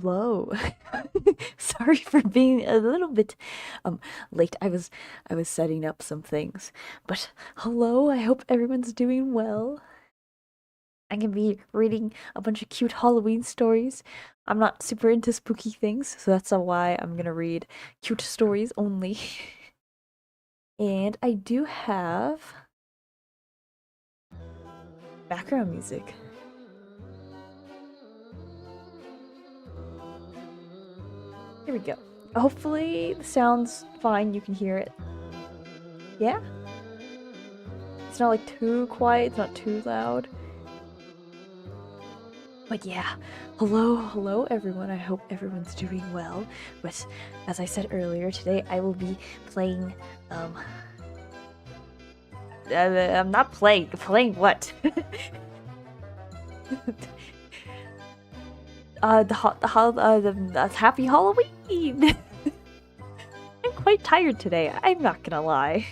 Hello. Sorry for being a little bit late. I was setting up some things. But hello, I hope everyone's doing well. I can be reading a bunch of cute Halloween stories. I'm not super into spooky things, so that's why I'm gonna read cute stories only. And I do have background music. Here we go. Hopefully the sound's fine, you can hear it. Yeah? It's not like too quiet, it's not too loud. But yeah, hello everyone. I hope everyone's doing well. But as I said earlier, today I will be playing, I'm not playing what? Happy Halloween! I'm quite tired today, I'm not gonna lie.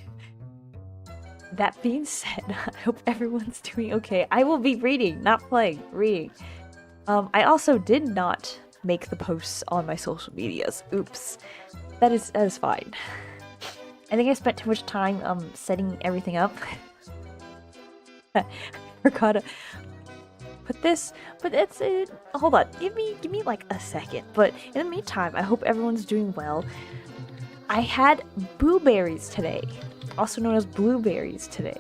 That being said, I hope everyone's doing okay. I will be reading, not playing, reading. I also did not make the posts on my social medias. Oops. That is fine. I think I spent too much time setting everything up. I forgot to put this, but it's hold on. Give me like a second. But in the meantime, I hope everyone's doing well. I had blueberries today, also known as blueberries today.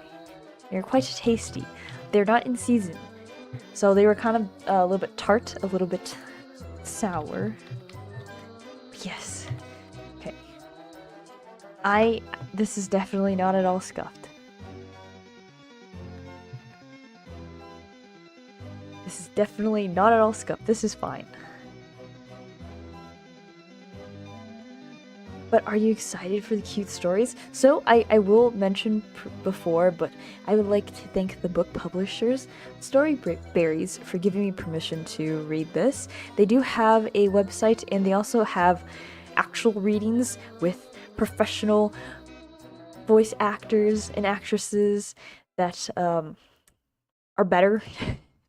They're quite tasty. They're not in season. So they were kind of a little bit tart, a little bit sour. Yes. Okay. This is definitely not at all scuffed. This is definitely not at all scuffed. This is fine. But are you excited for the cute stories? So I will mention before, but I would like to thank the book publishers, Storyberries, for giving me permission to read this. They do have a website, and they also have actual readings with professional voice actors and actresses that are better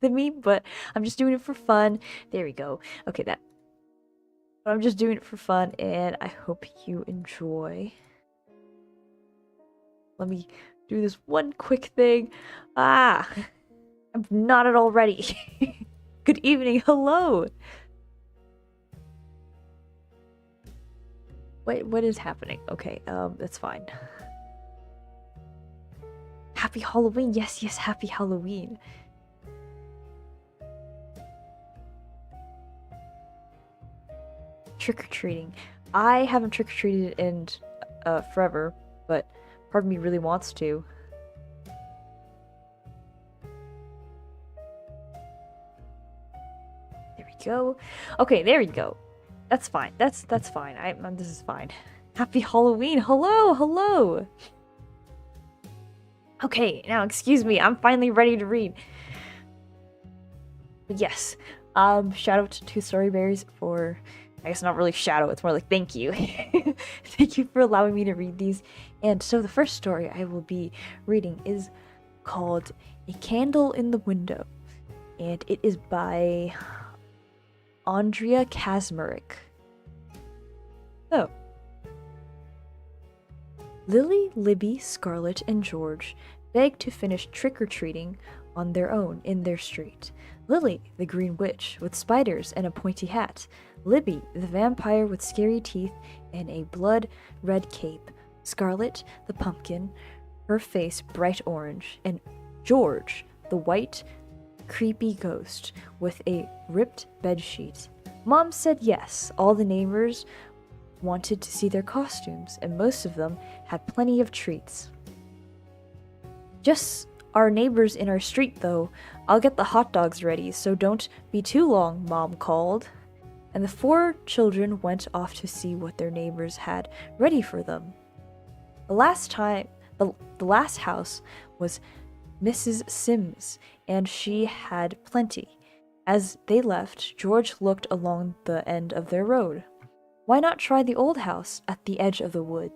than me, but I'm just doing it for fun. There we go. Okay, that. But I'm just doing it for fun, and I hope you enjoy. Let me do this one quick thing. I'm not at all ready. Good evening, hello! Wait, what is happening? Okay, that's fine. Happy Halloween! Yes, happy Halloween! Trick-or-treating. I haven't trick-or-treated in forever, but part of me really wants to. There we go. Okay, there we go. That's fine. That's fine. This is fine. Happy Halloween. Hello. Okay, now excuse me. I'm finally ready to read. But yes. Shout out to Storyberries for, I guess not really shadow, it's more like thank you. Thank you for allowing me to read these. And so the first story I will be reading is called A Candle in the Window. And it is by Andrea Kazmarek. So, Lily, Libby, Scarlett, and George begged to finish trick-or-treating on their own in their street. Lily, the green witch with spiders and a pointy hat. Libby, the vampire with scary teeth and a blood-red cape. Scarlett, the pumpkin, her face bright orange. And George, the white, creepy ghost with a ripped bedsheet. Mom said yes. All the neighbors wanted to see their costumes, and most of them had plenty of treats. Just our neighbors in our street, though. I'll get the hot dogs ready, so don't be too long, Mom called. And the 4 children went off to see what their neighbors had ready for them. The last house was Mrs. Sims, and she had plenty. As they left, George looked along the end of their road. Why not try the old house at the edge of the wood?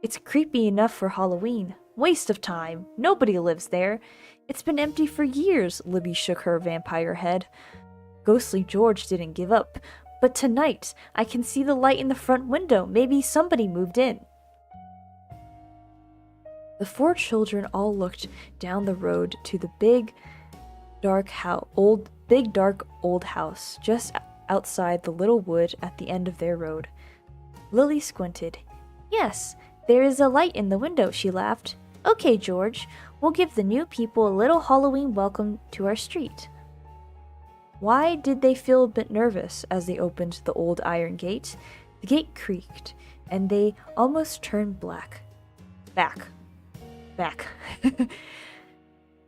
It's creepy enough for Halloween. Waste of time. Nobody lives there. It's been empty for years, Libby shook her vampire head. Ghostly George didn't give up, But tonight, I can see the light in the front window. Maybe somebody moved in. The 4 children all looked down the road to the big, dark old house just outside the little wood at the end of their road. Lily squinted. Yes, there is a light in the window, she laughed. Okay, George, we'll give the new people a little Halloween welcome to our street. Why did they feel a bit nervous as they opened the old iron gate? The gate creaked, and they almost turned back.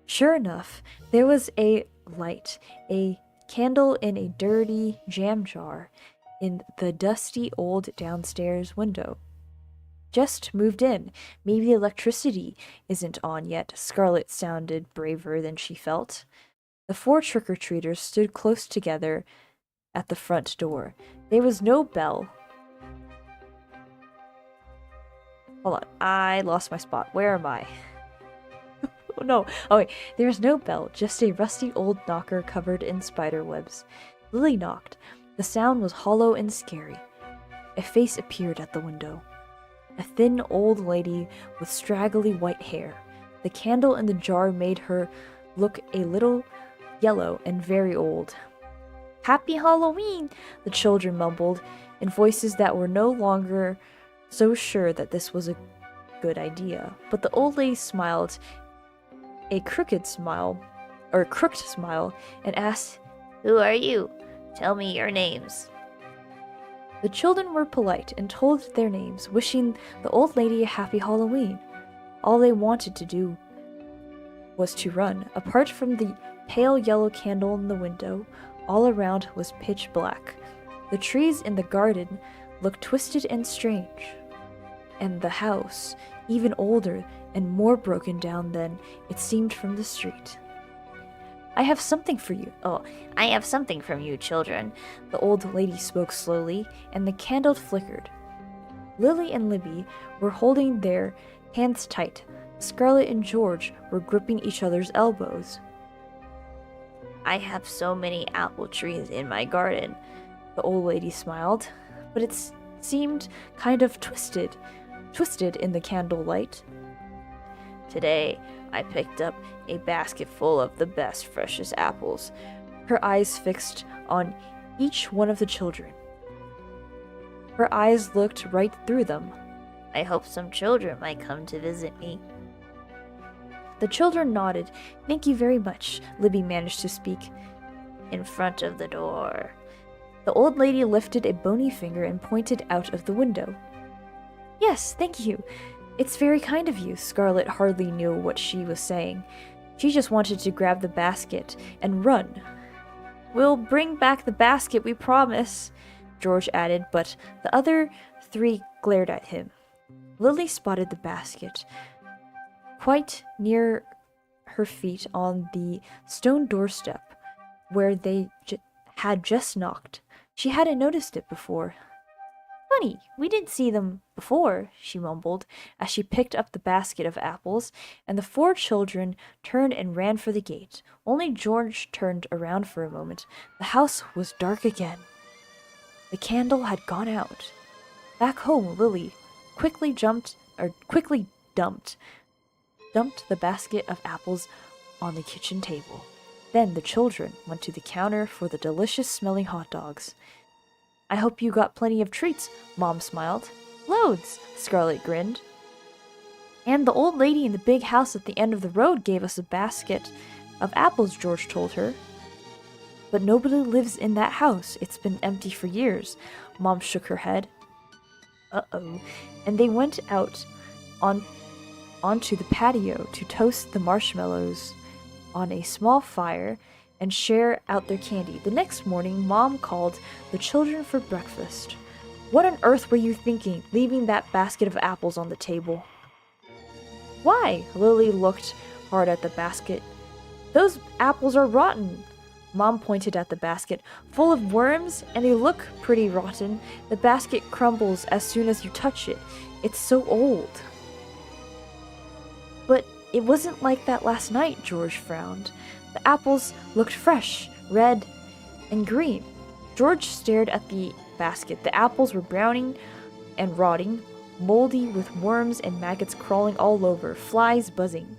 Sure enough, there was a light, a candle in a dirty jam jar in the dusty old downstairs window. Just moved in. Maybe the electricity isn't on yet. Scarlet sounded braver than she felt. The 4 trick-or-treaters stood close together at the front door. There was no bell. Hold on, I lost my spot. Where am I? Oh no. Oh wait, there was no bell, just a rusty old knocker covered in spider webs. Lily knocked. The sound was hollow and scary. A face appeared at the window. A thin old lady with straggly white hair. The candle in the jar made her look a little yellow and very old. Happy Halloween, the children mumbled, in voices that were no longer so sure that this was a good idea. But the old lady smiled, a crooked smile, and asked, Who are you? Tell me your names. The children were polite and told their names, wishing the old lady a happy Halloween. All they wanted to do was to run. Apart from the pale yellow candle in the window, all around was pitch black. The trees in the garden looked twisted and strange, and the house even older and more broken down than it seemed from the street. I have something for you. Oh, I have something from you, children. The old lady spoke slowly, and the candle flickered. Lily and Libby were holding their hands tight. Scarlet and George were gripping each other's elbows. I have so many apple trees in my garden, the old lady smiled, but it seemed kind of twisted in the candlelight. Today, I picked up a basket full of the best, freshest apples, her eyes fixed on each one of the children. Her eyes looked right through them. I hope some children might come to visit me. The children nodded. Thank you very much, Libby managed to speak. In front of the door. The old lady lifted a bony finger and pointed out of the window. Yes, thank you. It's very kind of you. Scarlet hardly knew what she was saying. She just wanted to grab the basket and run. We'll bring back the basket, we promise, George added, but the other 3 glared at him. Lily spotted the basket quite near her feet on the stone doorstep where they had just knocked. She hadn't noticed it before. Funny, we didn't see them before, she mumbled as she picked up the basket of apples, and the 4 children turned and ran for the gate. Only George turned around for a moment. The house was dark again. The candle had gone out. Back home, Lily quickly dumped the basket of apples on the kitchen table. Then the children went to the counter for the delicious-smelling hot dogs. I hope you got plenty of treats, Mom smiled. Loads, Scarlet grinned. And the old lady in the big house at the end of the road gave us a basket of apples, George told her. But nobody lives in that house. It's been empty for years. Mom shook her head. Uh-oh. And they went out onto the patio to toast the marshmallows on a small fire and share out their candy. The next morning, Mom called the children for breakfast. What on earth were you thinking, leaving that basket of apples on the table? Why? Lily looked hard at the basket. Those apples are rotten. Mom pointed at the basket, full of worms, and they look pretty rotten. The basket crumbles as soon as you touch it. It's so old. But it wasn't like that last night, George frowned. The apples looked fresh, red, and green. George stared at the basket. The apples were browning and rotting, moldy with worms and maggots crawling all over, flies buzzing.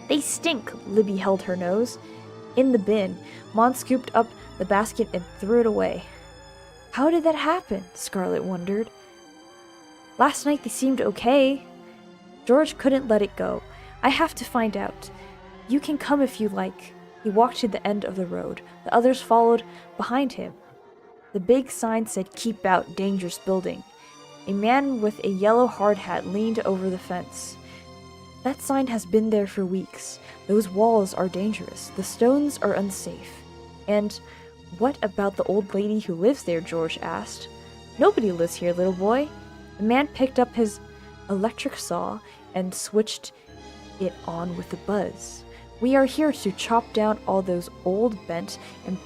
They stink, Libby held her nose. In the bin, Mon scooped up the basket and threw it away. How did that happen? Scarlet wondered. Last night they seemed okay. George couldn't let it go. I have to find out. You can come if you like. He walked to the end of the road. The others followed behind him. The big sign said, "Keep out, dangerous building." A man with a yellow hard hat leaned over the fence. That sign has been there for weeks. Those walls are dangerous. The stones are unsafe. And what about the old lady who lives there? George asked. Nobody lives here, little boy. The man picked up his electric saw and switched it on with a buzz. We are here to chop down all those old, bent, and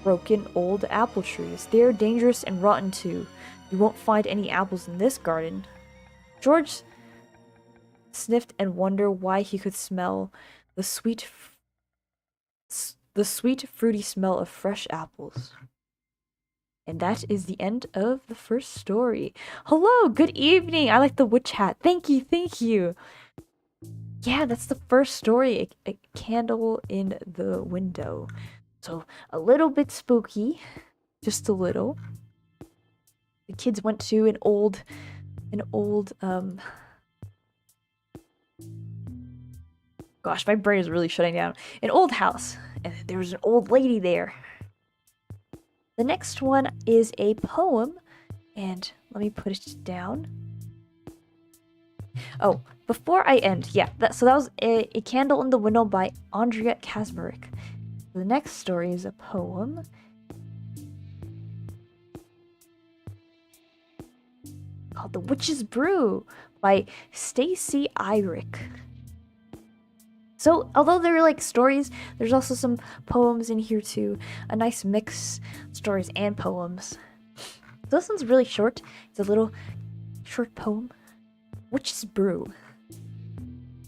broken old apple trees. They are dangerous and rotten too. You won't find any apples in this garden. George sniffed and wondered why he could smell the sweet, fruity smell of fresh apples. And that is the end of the first story. Hello, good evening. I like the witch hat. Thank you, thank you. Yeah, that's the first story. A candle in the window. So a little bit spooky, just a little. The kids went to an old gosh, my brain is really shutting down. An old house, and there was an old lady there. The next one is a poem, and let me put it down. Oh, before I end, yeah, that was a Candle in the Window by Andrea Kasmerick. The next story is a poem. Called The Witch's Brew by Stacy Irick. So, although they're like stories, there's also some poems in here too. A nice mix, stories and poems. This one's really short. It's a little short poem. Witch's Brew.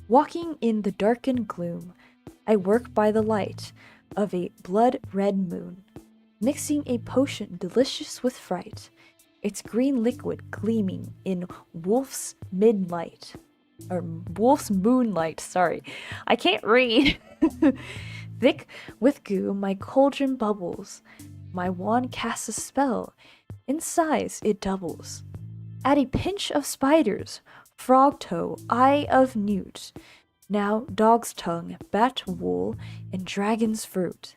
Walking in the darkened gloom, I work by the light of a blood-red moon, mixing a potion delicious with fright, its green liquid gleaming in wolf's moonlight, sorry. I can't read. Thick with goo, my cauldron bubbles. My wand casts a spell. In size, it doubles. Add a pinch of spiders, frog toe, eye of newt. Now dog's tongue, bat wool, and dragon's fruit.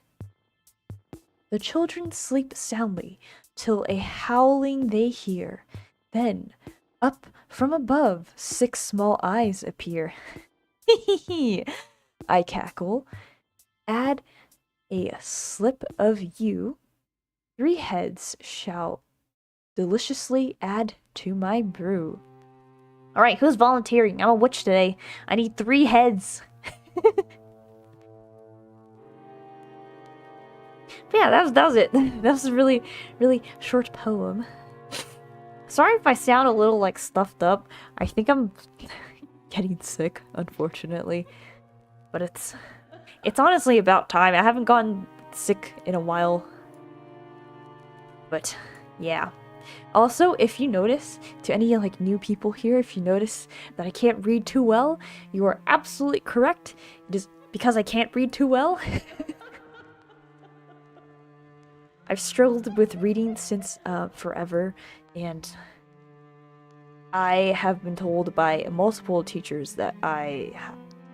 The children sleep soundly, till a howling they hear. Then, up from above, 6 small eyes appear. Hee, I cackle. Add a slip of you. 3 heads shall deliciously add to my brew. Alright, who's volunteering? I'm a witch today. I need 3 heads. But yeah, that was it. That was a really, really short poem. Sorry if I sound a little like stuffed up. I think I'm getting sick, unfortunately. But it's honestly about time. I haven't gotten sick in a while. But yeah. Also, if you notice, to any like new people here, if you notice that I can't read too well, you are absolutely correct. It is because I can't read too well. I've struggled with reading since forever, and I have been told by multiple teachers that I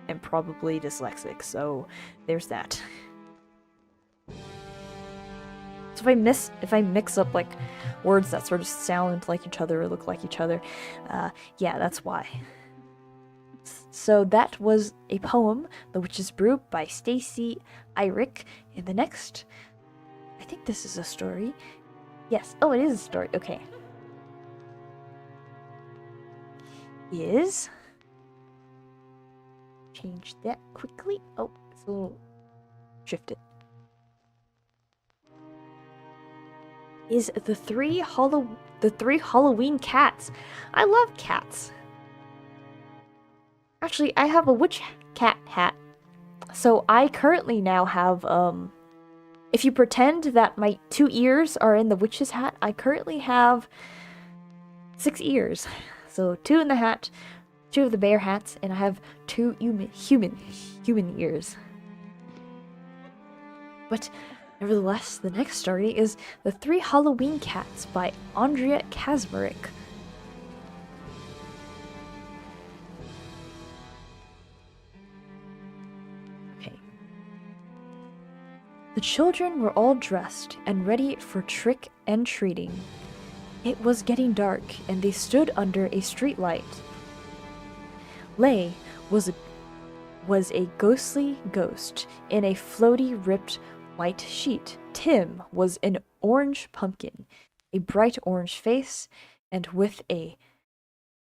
am probably dyslexic, so there's that. So if I mix up like words that sort of sound like each other or look like each other, yeah, that's why. So that was a poem, The Witch's Brew by Stacy Irick. And the next, I think this is a story. Yes, oh, it is a story, okay. Is, change that quickly. Oh, it's a little shifted. Is the three Halloween cats. I love cats. Actually, I have a witch cat hat. So I currently now have If you pretend that my 2 ears are in the witch's hat, I currently have 6 ears. So 2 in the hat, 2 of the bear hats, and I have 2 human ears. But nevertheless, the next story is The 3 Halloween Cats by Andrea Kazmarek. Okay. The children were all dressed and ready for trick and treating. It was getting dark, and they stood under a streetlight. Lay was a ghostly ghost in a floaty, ripped white sheet. Tim was an orange pumpkin, a bright orange face, and with a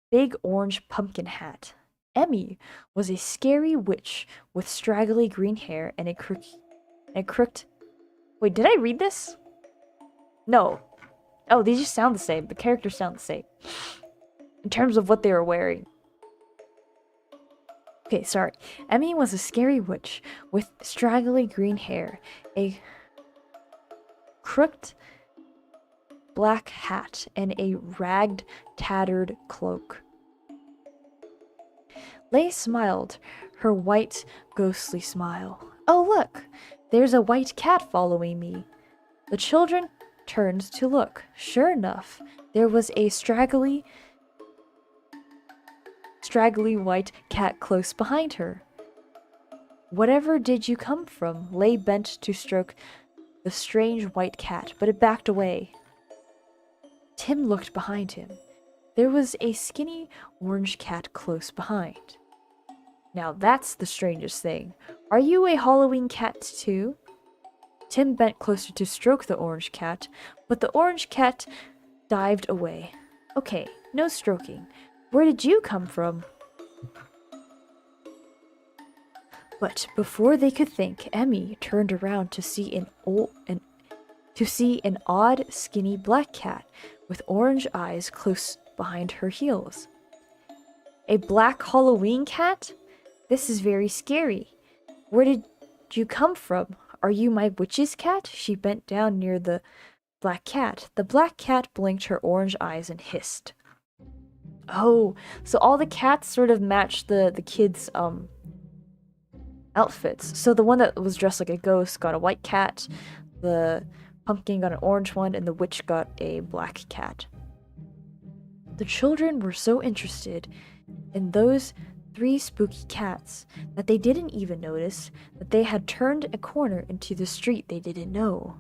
big orange pumpkin hat. Emmy was a scary witch with straggly green hair and a crooked... Wait, did I read this? No. Oh, these just sound the same. The characters sound the same. In terms of what they were wearing. Okay, sorry. Emmy was a scary witch with straggly green hair, a crooked black hat, and a ragged, tattered cloak. Lay smiled her white, ghostly smile. Oh, look! There's a white cat following me. The children turned to look. Sure enough, there was a straggly white cat close behind her. Whatever did you come from? Lay bent to stroke the strange white cat, but it backed away. Tim looked behind him. There was a skinny orange cat close behind. Now that's the strangest thing. Are you a Halloween cat too? Tim bent closer to stroke the orange cat, but the orange cat dived away. Okay, no stroking. Where did you come from? But before they could think, Emmy turned around to see an odd, skinny black cat with orange eyes close behind her heels. A black Halloween cat? This is very scary. Where did you come from? Are you my witch's cat? She bent down near the black cat. The black cat blinked her orange eyes and hissed. Oh, so all the cats sort of matched the kids' outfits. So the one that was dressed like a ghost got a white cat, the pumpkin got an orange one, and the witch got a black cat. The children were so interested in those 3 spooky cats that they didn't even notice that they had turned a corner into the street they didn't know.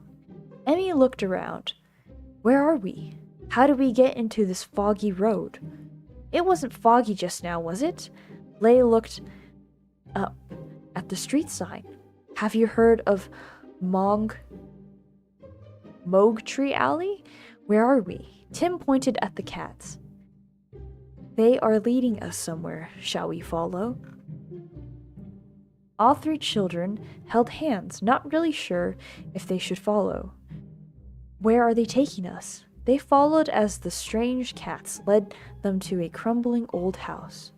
Emmy looked around. Where are we? How do we get into this foggy road? It wasn't foggy just now, was it? Lay looked up at the street sign. Have you heard of Mogue Tree Alley? Where are we? Tim pointed at the cats. They are leading us somewhere. Shall we follow? All 3 children held hands, not really sure if they should follow. Where are they taking us? They followed as the strange cats led them to a crumbling old house.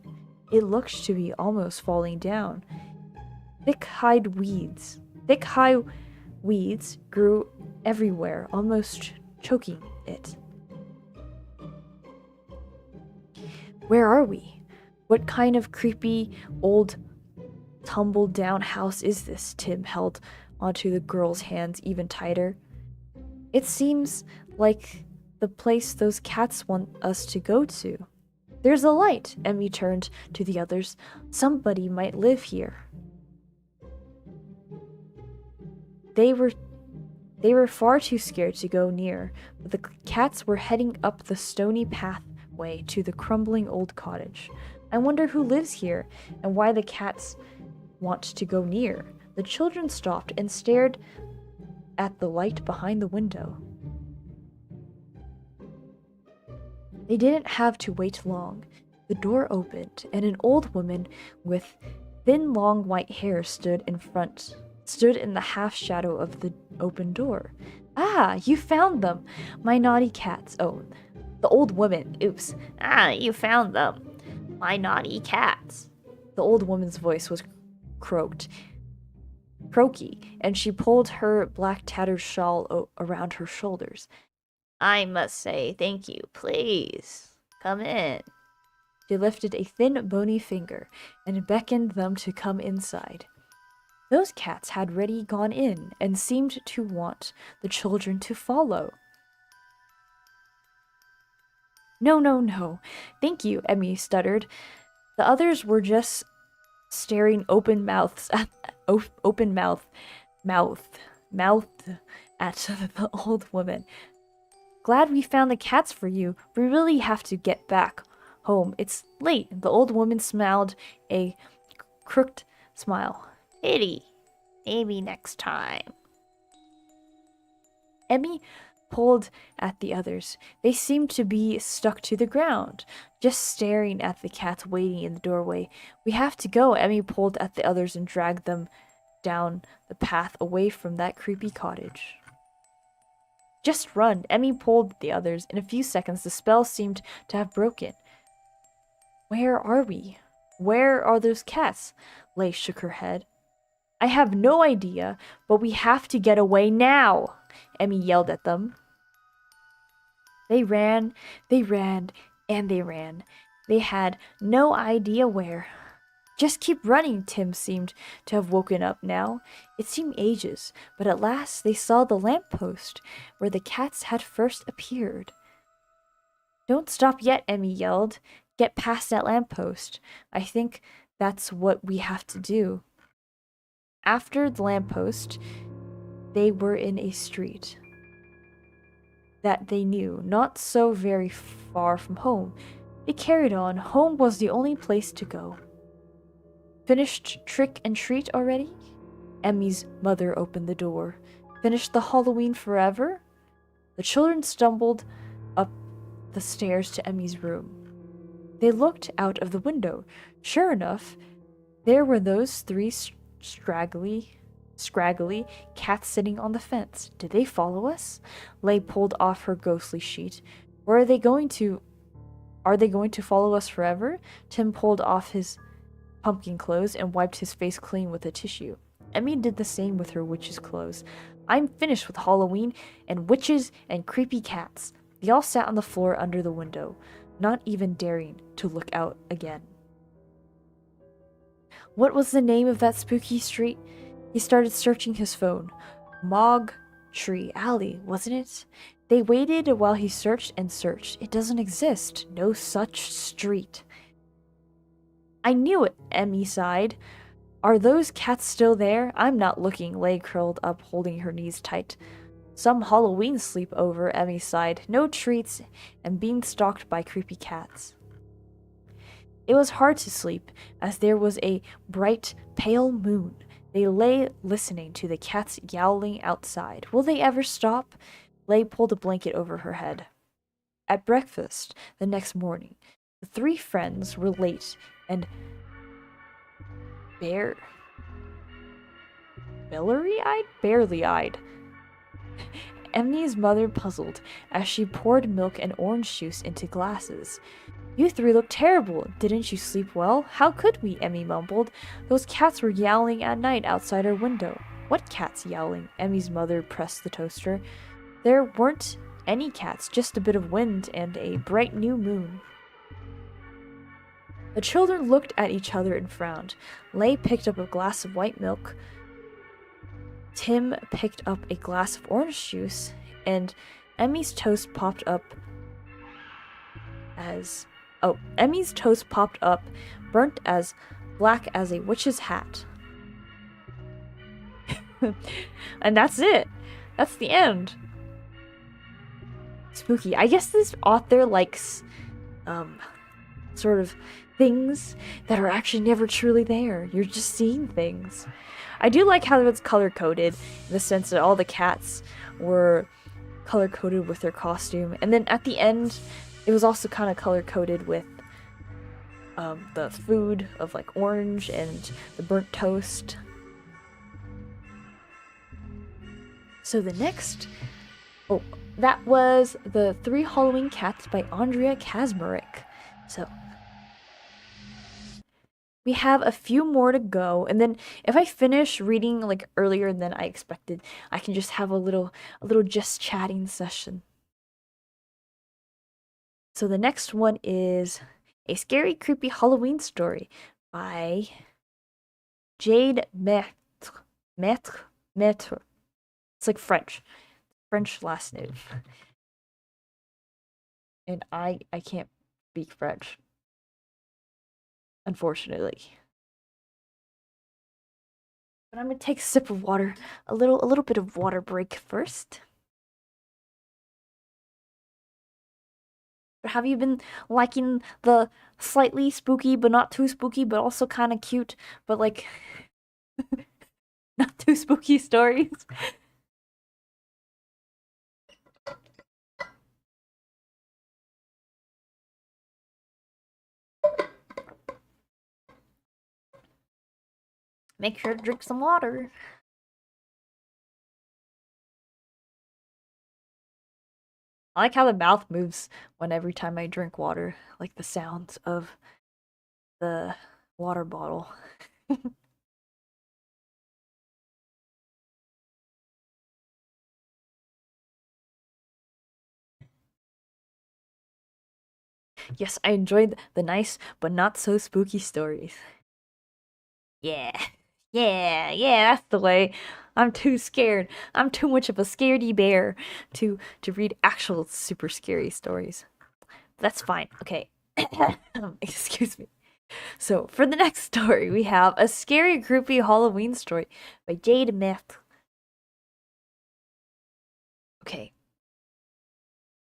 It looked to be almost falling down. Thick high weeds grew everywhere, almost choking it. Where are we? What kind of creepy, old, tumbled-down house is this? Tim held onto the girl's hands even tighter. It seems like the place those cats want us to go to. There's a light. Emmy turned to the others. Somebody might live here. They were far too scared to go near, but the cats were heading up the stony pathway to the crumbling old cottage. I wonder who lives here and why the cats want to go near. The children stopped and stared at the light behind the window. They didn't have to wait long. The door opened, and an old woman with thin, long white hair stood in the half shadow of the open door. Ah, you found them, my naughty cats. Oh, the old woman. Oops. Ah, you found them, my naughty cats. The old woman's voice was croaked. croaky, and she pulled her black tattered shawl around her shoulders. I must say thank you, please. Come in. She lifted a thin, bony finger and beckoned them to come inside. Those cats had already gone in and seemed to want the children to follow. No, no, no. Thank you, Emmy stuttered. The others were just staring open mouth at the old woman. Glad we found the cats for you. We really have to get back home. It's late. The old woman smiled a crooked smile. Pity. Maybe next time. Emmy pulled at the others. They seemed to be stuck to the ground, just staring at the cats waiting in the doorway. We have to go. Emmy pulled at the others and dragged them down the path away from that creepy cottage. Just run. Emmy pulled the others. In a few seconds, the spell seemed to have broken. Where are we? Where are those cats? Lei shook her head. I have no idea, but we have to get away now, Emmy yelled at them. They ran, and they ran. They had no idea where. Just keep running, Tim seemed to have woken up now. It seemed ages, but at last they saw the lamppost where the cats had first appeared. Don't stop yet, Emmy yelled. Get past that lamppost. I think that's what we have to do. After the lamppost, they were in a street that they knew, not so very far from home. They carried on. Home was the only place to go. Finished trick and treat already? Emmy's mother opened the door. Finished the Halloween forever? The children stumbled up the stairs to Emmy's room. They looked out of the window. Sure enough, there were those three scraggly cats sitting on the fence. Did they follow us? Lei pulled off her ghostly sheet. Are they going to follow us forever? Tim pulled off his pumpkin clothes and wiped his face clean with a tissue. Emmy did the same with her witch's clothes. I'm finished with Halloween and witches and creepy cats. They all sat on the floor under the window, not even daring to look out again. What was the name of that spooky street? He started searching his phone. Mog Tree Alley, wasn't it? They waited while he searched and searched. It doesn't exist. No such street. I knew it, Emmy sighed. Are those cats still there? I'm not looking. Lei curled up, holding her knees tight. Some Halloween sleepover, Emmy sighed. No treats and being stalked by creepy cats. It was hard to sleep, as there was a bright, pale moon. They lay listening to the cats yowling outside. Will they ever stop? Lei pulled a blanket over her head. At breakfast the next morning, the three friends were late and barely-eyed. Emmy's mother puzzled as she poured milk and orange juice into glasses. You three look terrible. Didn't you sleep well? How could we? Emmy mumbled. Those cats were yowling at night outside our window. What cats yowling? Emmy's mother pressed the toaster. There weren't any cats, just a bit of wind and a bright new moon. The children looked at each other and frowned. Lei picked up a glass of white milk. Tim picked up a glass of orange juice, and Emmy's toast popped up, burnt as black as a witch's hat. And that's it. That's the end. Spooky. I guess this author likes, sort of things that are actually never truly there. You're just seeing things. I do like how it's color-coded, in the sense that all the cats were color-coded with their costume. And then at the end, it was also kind of color-coded with the food of like orange and the burnt toast. So the next... Oh, that was The Three Halloween Cats by Andrea Kazmarek. So... We have a few more to go, and then if I finish reading like earlier than I expected, I can just have a little just chatting session. So the next one is a scary, creepy Halloween story by Jade Maître. Maître. It's like French last name, and I can't speak French, unfortunately. But I'm gonna take a sip of water, a little bit of water break first. But have you been liking the slightly spooky, but not too spooky, but also kind of cute, but like not too spooky stories? Make sure to drink some water. I like how the mouth moves when every time I drink water, like the sounds of the water bottle. Yes, I enjoyed the nice but not so spooky stories. Yeah. Yeah, that's the way. I'm too scared. I'm too much of a scaredy bear to read actual super scary stories. That's fine. Okay. Excuse me. So, for the next story, we have a scary, creepy Halloween story by Jade Meth. Okay.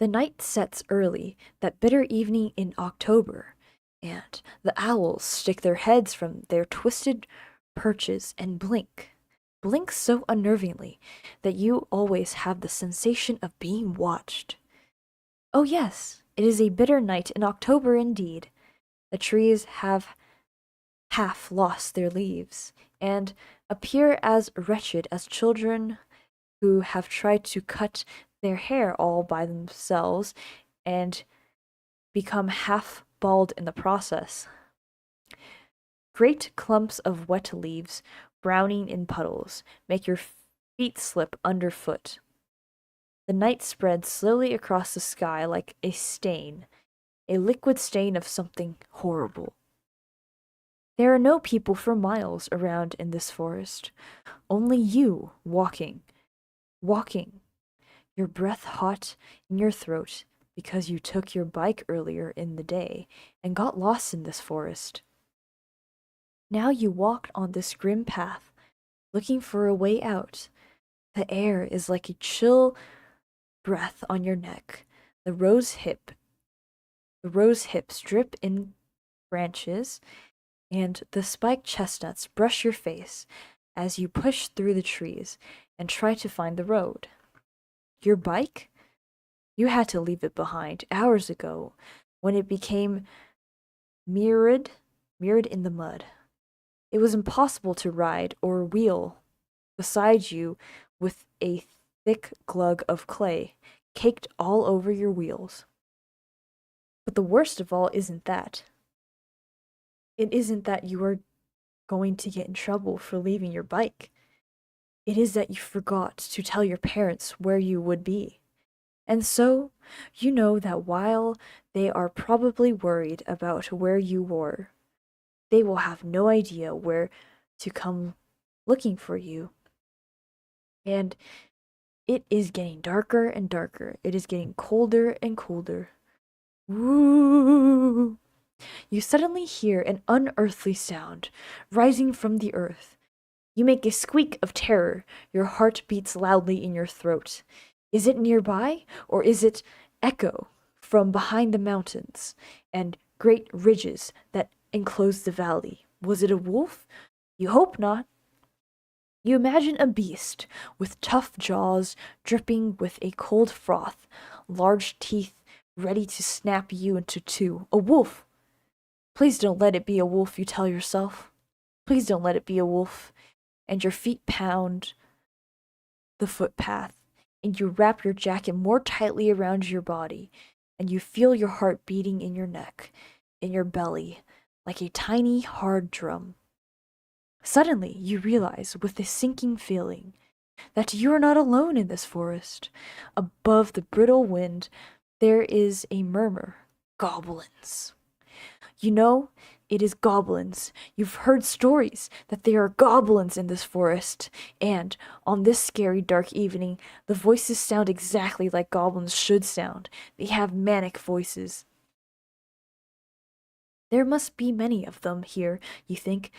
The night sets early, that bitter evening in October, and the owls stick their heads from their twisted perches and blink. Blink so unnervingly that you always have the sensation of being watched. Oh, yes, it is a bitter night in October indeed. The trees have half lost their leaves, and appear as wretched as children who have tried to cut their hair all by themselves and become half bald in the process. Great clumps of wet leaves, browning in puddles, make your feet slip underfoot. The night spreads slowly across the sky like a stain, a liquid stain of something horrible. There are no people for miles around in this forest, only you walking, your breath hot in your throat because you took your bike earlier in the day and got lost in this forest. Now you walk on this grim path, looking for a way out. The air is like a chill breath on your neck. The rose hips drip in branches, and the spiked chestnuts brush your face as you push through the trees and try to find the road. Your bike? You had to leave it behind hours ago when it became mirrored in the mud. It was impossible to ride or wheel beside you with a thick glug of clay caked all over your wheels. But the worst of all isn't that. It isn't that you are going to get in trouble for leaving your bike. It is that you forgot to tell your parents where you would be. And so, you know that while they are probably worried about where you were, they will have no idea where to come looking for you. And it is getting darker and darker. It is getting colder and colder. Woo! You suddenly hear an unearthly sound rising from the earth. You make a squeak of terror. Your heart beats loudly in your throat. Is it nearby, or is it echo from behind the mountains and great ridges that enclose the valley? Was it a wolf? You hope not. You imagine a beast with tough jaws dripping with a cold froth, large teeth ready to snap you into two. A wolf! Please don't let it be a wolf, you tell yourself. Please don't let it be a wolf. And your feet pound the footpath, and you wrap your jacket more tightly around your body, and you feel your heart beating in your neck, in your belly, like a tiny, hard drum. Suddenly, you realize, with a sinking feeling, that you are not alone in this forest. Above the brittle wind, there is a murmur. Goblins. You know, it is goblins. You've heard stories that there are goblins in this forest. And on this scary dark evening, the voices sound exactly like goblins should sound. They have manic voices. There must be many of them here, you think.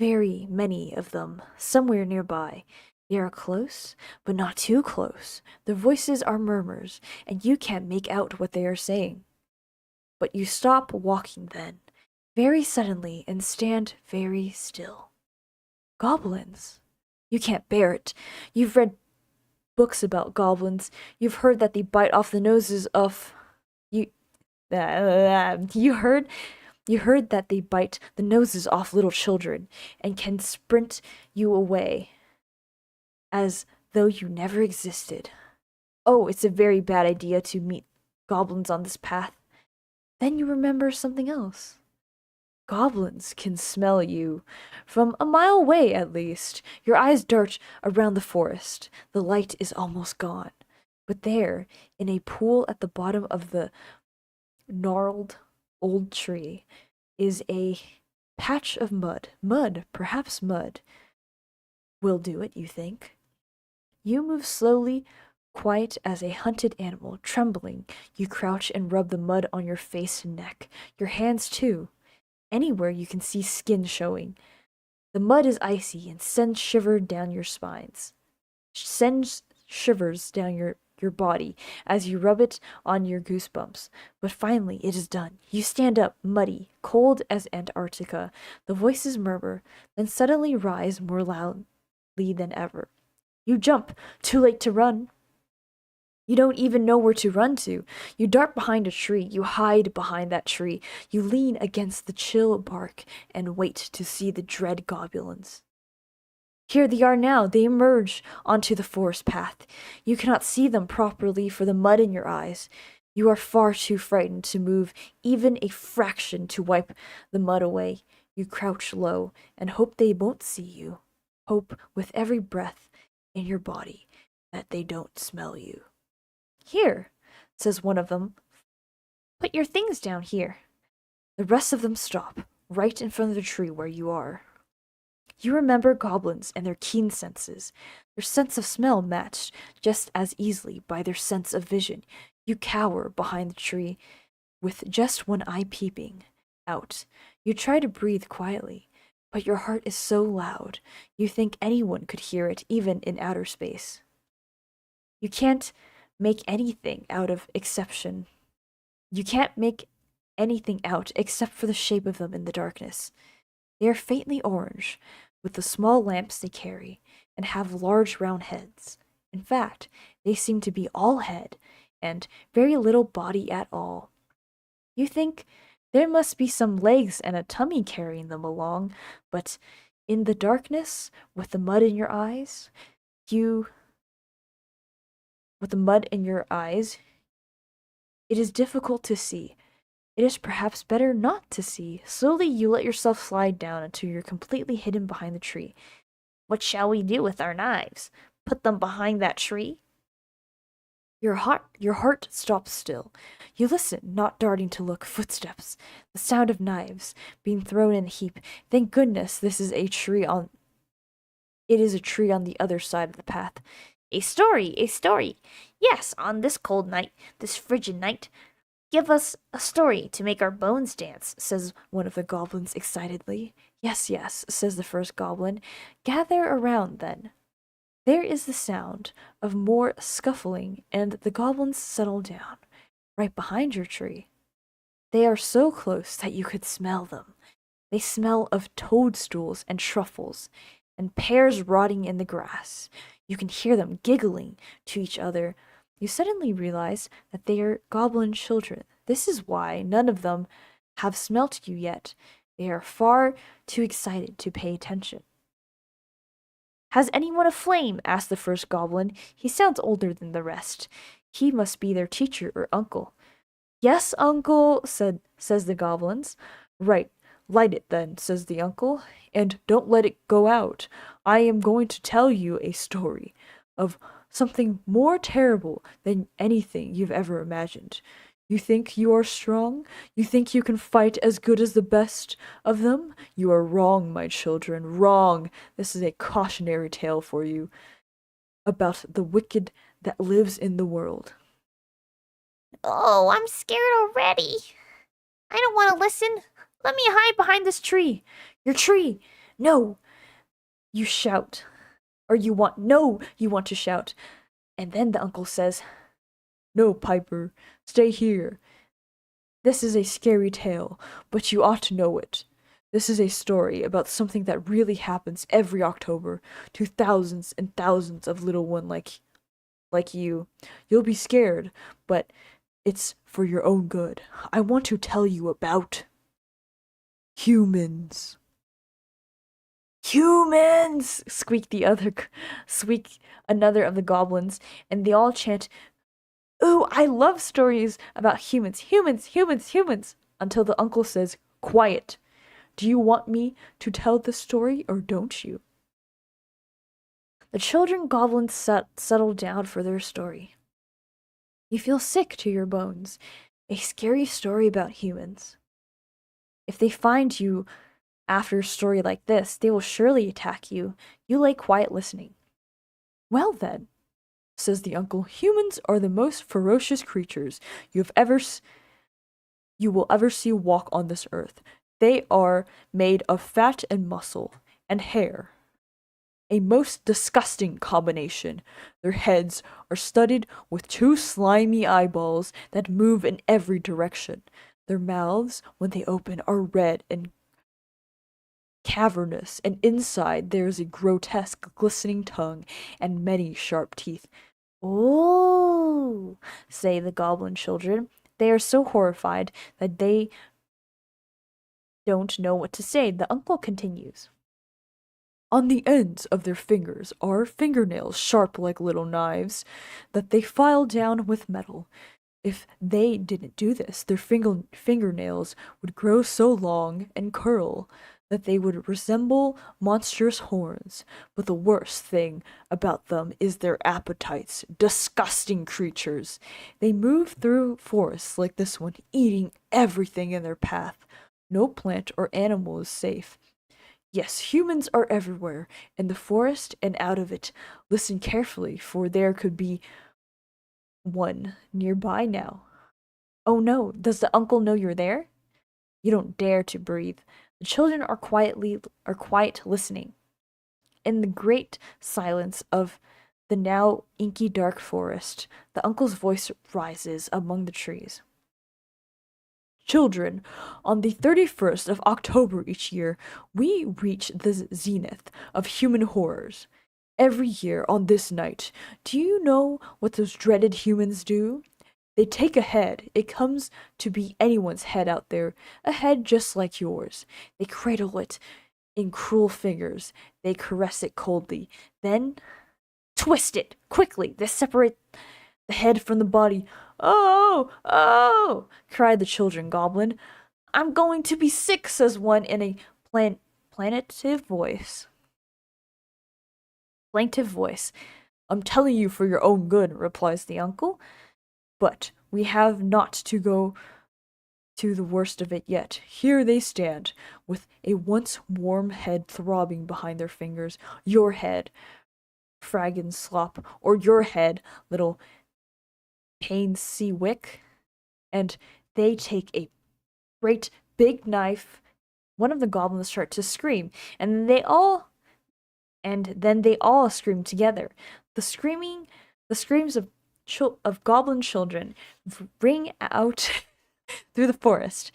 Very many of them, somewhere nearby. They are close, but not too close. The voices are murmurs, and you can't make out what they are saying. But you stop walking then, very suddenly, and stand very still. Goblins. You can't bear it. You've read books about goblins. You've heard that they bite off the noses of you. You heard that they bite the noses off little children and can sprint you away as though you never existed. Oh, it's a very bad idea to meet goblins on this path. Then you remember something else. Goblins can smell you. From a mile away, at least. Your eyes dart around the forest. The light is almost gone. But there, in a pool at the bottom of the gnarled old tree, is a patch of mud. Mud, perhaps mud. Will do it, you think. You move slowly, quiet as a hunted animal. Trembling, you crouch and rub the mud on your face and neck. Your hands, too. Anywhere you can see skin showing. The mud is icy and sends shivers down your spines. Sends shivers down your body as you rub it on your goosebumps. But finally it is done. You stand up, muddy, cold as Antarctica. The voices murmur, then suddenly rise more loudly than ever. You jump, too late to run. You don't even know where to run to. You dart behind a tree. You hide behind that tree. You lean against the chill bark and wait to see the dread goblins. Here they are now. They emerge onto the forest path. You cannot see them properly for the mud in your eyes. You are far too frightened to move even a fraction to wipe the mud away. You crouch low and hope they won't see you. Hope with every breath in your body that they don't smell you. Here, says one of them. Put your things down here. The rest of them stop, right in front of the tree where you are. You remember goblins and their keen senses. Their sense of smell matched just as easily by their sense of vision. You cower behind the tree, with just one eye peeping out. You try to breathe quietly, but your heart is so loud, you think anyone could hear it, even in outer space. You can't make anything out of exception. You can't make anything out except for the shape of them in the darkness. They are faintly orange, with the small lamps they carry, and have large round heads. In fact, they seem to be all head, and very little body at all. You think there must be some legs and a tummy carrying them along, but in the darkness, with the mud in your eyes, it is difficult to see. It is perhaps better not to see. Slowly you let yourself slide down until you're completely hidden behind the tree. What shall we do with our knives? Put them behind that tree? Your heart stops still. You listen, not darting to look. Footsteps. The sound of knives being thrown in a heap. Thank goodness this is a tree on... It is a tree on the other side of the path. A story, a story. Yes, on this cold night, this frigid night. Give us a story to make our bones dance, says one of the goblins excitedly. Yes, yes, says the first goblin. Gather around, then. There is the sound of more scuffling, and the goblins settle down, right behind your tree. They are so close that you could smell them. They smell of toadstools and truffles, and pears rotting in the grass. You can hear them giggling to each other. You suddenly realize that they are goblin children. This is why none of them have smelt you yet. They are far too excited to pay attention. Has anyone a flame? Asked the first goblin. He sounds older than the rest. He must be their teacher or uncle. Yes, uncle, says the goblins. Right, Light it then, says the uncle, and don't let it go out. I am going to tell you a story of something more terrible than anything you've ever imagined. You think you are strong? You think you can fight as good as the best of them? You are wrong, my children, wrong. This is a cautionary tale for you about the wicked that lives in the world. Oh, I'm scared already. I don't want to listen. Let me hide behind this tree. Your tree. No. You shout. Or you want, no, you want to shout. And then the uncle says, no, Piper, stay here. This is a scary tale, but you ought to know it. This is a story about something that really happens every October to thousands and thousands of little ones like you. You'll be scared, but it's for your own good. I want to tell you about humans. Humans! Squeak another of the goblins, and they all chant, ooh, I love stories about humans, humans, humans, humans, until the uncle says, quiet. Do you want me to tell the story or don't you? The children goblins settle down for their story. You feel sick to your bones. A scary story about humans. If they find you after a story like this, they will surely attack you. You lay quiet listening. Well then, says the uncle, humans are the most ferocious creatures you will ever see walk on this earth. They are made of fat and muscle and hair. A most disgusting combination. Their heads are studded with two slimy eyeballs that move in every direction. Their mouths, when they open, are red and cavernous, and inside there is a grotesque, glistening tongue and many sharp teeth. Oh, say the goblin children. They are so horrified that they don't know what to say. The uncle continues. On the ends of their fingers are fingernails sharp like little knives that they file down with metal. If they didn't do this, their fingernails would grow so long and curl that they would resemble monstrous horns. But the worst thing about them is their appetites. Disgusting creatures. They move through forests like this one, eating everything in their path. No plant or animal is safe. Yes, humans are everywhere, in the forest and out of it. Listen carefully, for there could be one nearby now. Oh no, does the uncle know you're there? You don't dare to breathe. The children are quiet listening. In the great silence of the now inky dark forest, the uncle's voice rises among the trees. Children, on the 31st of October each year, we reach the zenith of human horrors. Every year on this night, do you know what those dreaded humans do? They take a head. It comes to be anyone's head out there, a head just like yours. They cradle it in cruel fingers. They caress it coldly. Then twist it quickly. They separate the head from the body. Oh, oh, cried the children goblin. I'm going to be sick, says one in a plaintive voice. I'm telling you for your own good, replies the uncle. But we have not to go to the worst of it yet. Here they stand, with a once warm head throbbing behind their fingers. Your head, Fraggin Slop, or your head, little Pain Wick. And they take a great big knife. One of the goblins start to scream, and then they all scream together. The screams of goblin children ring out through the forest.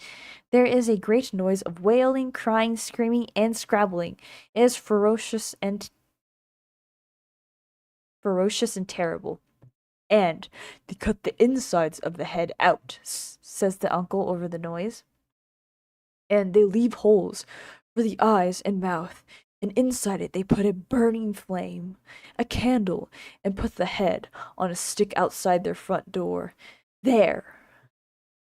There is a great noise of wailing, crying, screaming, and scrabbling. It is ferocious and terrible. And they cut the insides of the head out, says the uncle over the noise. And they leave holes for the eyes and mouth. And inside it they put a burning flame, a candle, and put the head on a stick outside their front door. There.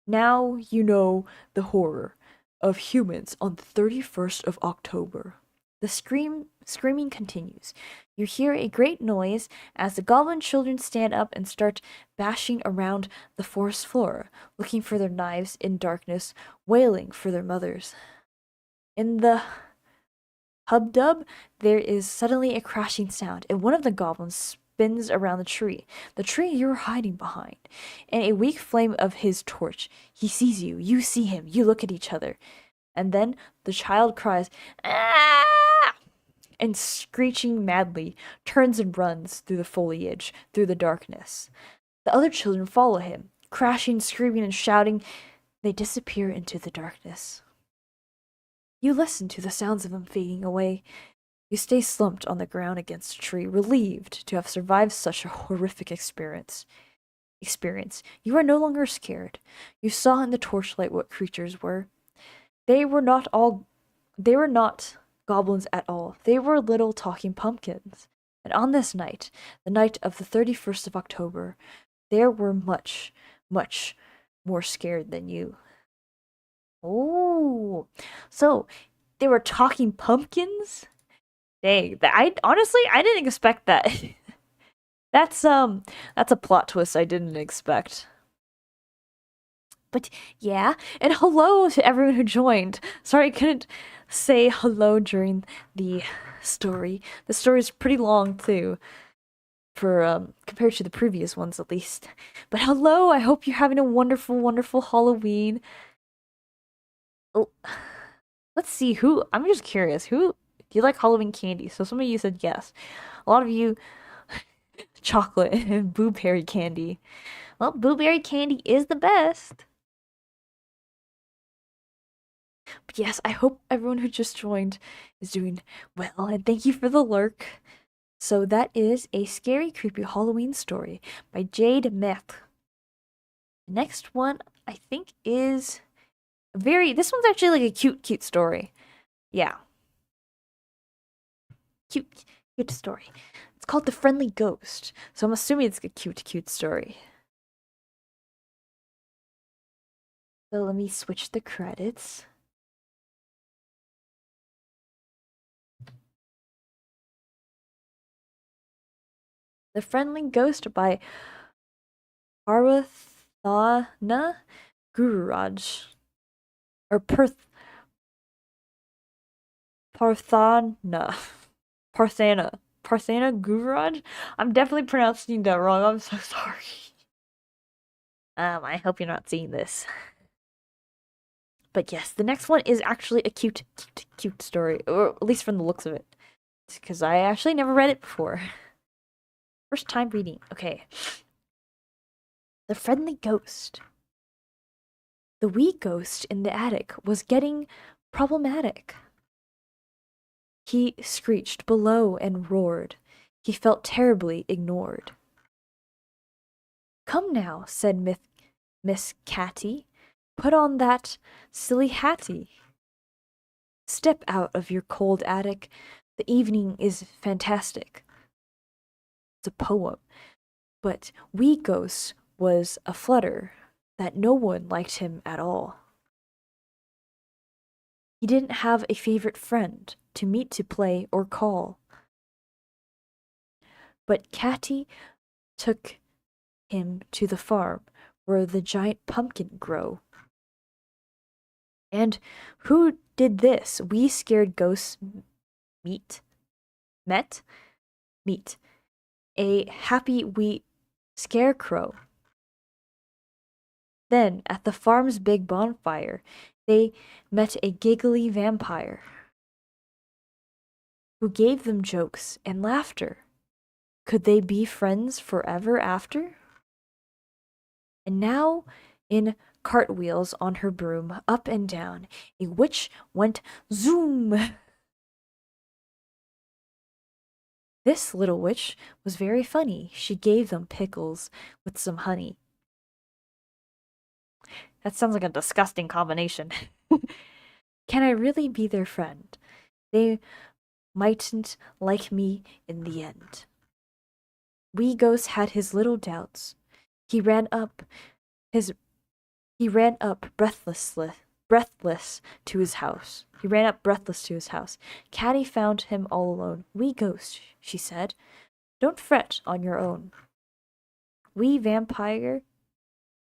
Now you know the horror. of humans on the 31st of October. The screaming continues. You hear a great noise as the goblin children stand up and start bashing around the forest floor, looking for their knives in darkness, wailing for their mothers. In the hubdub, there is suddenly a crashing sound, and one of the goblins spins around the tree you're hiding behind. In a weak flame of his torch, he sees you, you see him, you look at each other. And then the child cries, "Ah!" and screeching madly, turns and runs through the foliage, through the darkness. The other children follow him, crashing, screaming, and shouting. They disappear into the darkness. You listen to the sounds of them fading away. You stay slumped on the ground against a tree, relieved to have survived such a horrific experience. You are no longer scared. You saw in the torchlight what creatures were. They were not goblins at all. They were little talking pumpkins. And on this night, the night of the 31st of October, they were much, much more scared than you. Oh, so they were talking pumpkins? Dang, I honestly I didn't expect that. That's a plot twist I didn't expect. But yeah, and hello to everyone who joined. Sorry I couldn't say hello during the story. The story is pretty long too, for compared to the previous ones at least. But hello, I hope you're having a wonderful, wonderful Halloween. Oh, let's see who. I'm just curious. Who do you like Halloween candy? So some of you said yes. A lot of you chocolate and blueberry candy. Well, blueberry candy is the best. But yes, I hope everyone who just joined is doing well, and thank you for the lurk. So that is a scary, creepy Halloween story by Jade Meth. The next one, I think, is this one's actually like a cute story. Yeah. Cute story. It's called The Friendly Ghost. So I'm assuming it's a cute story. So let me switch the credits. The Friendly Ghost by Parthana Gururaj. Or Parthana Gururaj? I'm definitely pronouncing that wrong. I'm so sorry. I hope you're not seeing this. But yes, the next one is actually a cute story, or at least from the looks of it. Because I actually never read it before. First time reading. Okay. The Friendly Ghost. The wee ghost in the attic was getting problematic. He screeched below and roared. He felt terribly ignored. "Come now," said Miss Catty. "Put on that silly hattie. Step out of your cold attic. The evening is fantastic." It's a poem, but wee ghost was a flutter that no one liked him at all. He didn't have a favorite friend to meet to play or call. But Catty took him to the farm where the giant pumpkin grow. And who did this? We scared ghosts meet. A happy wee scarecrow. Then, at the farm's big bonfire, they met a giggly vampire who gave them jokes and laughter. Could they be friends forever after? And now, in cartwheels on her broom, up and down, a witch went zoom. This little witch was very funny. She gave them pickles with some honey. That sounds like a disgusting combination. Can I really be their friend? They mightn't like me in the end. Wee Ghost had his little doubts. He ran up breathlessly. breathless to his house. He ran up breathless to his house. Caddy found him all alone. "We ghost," she said. "Don't fret on your own. We vampire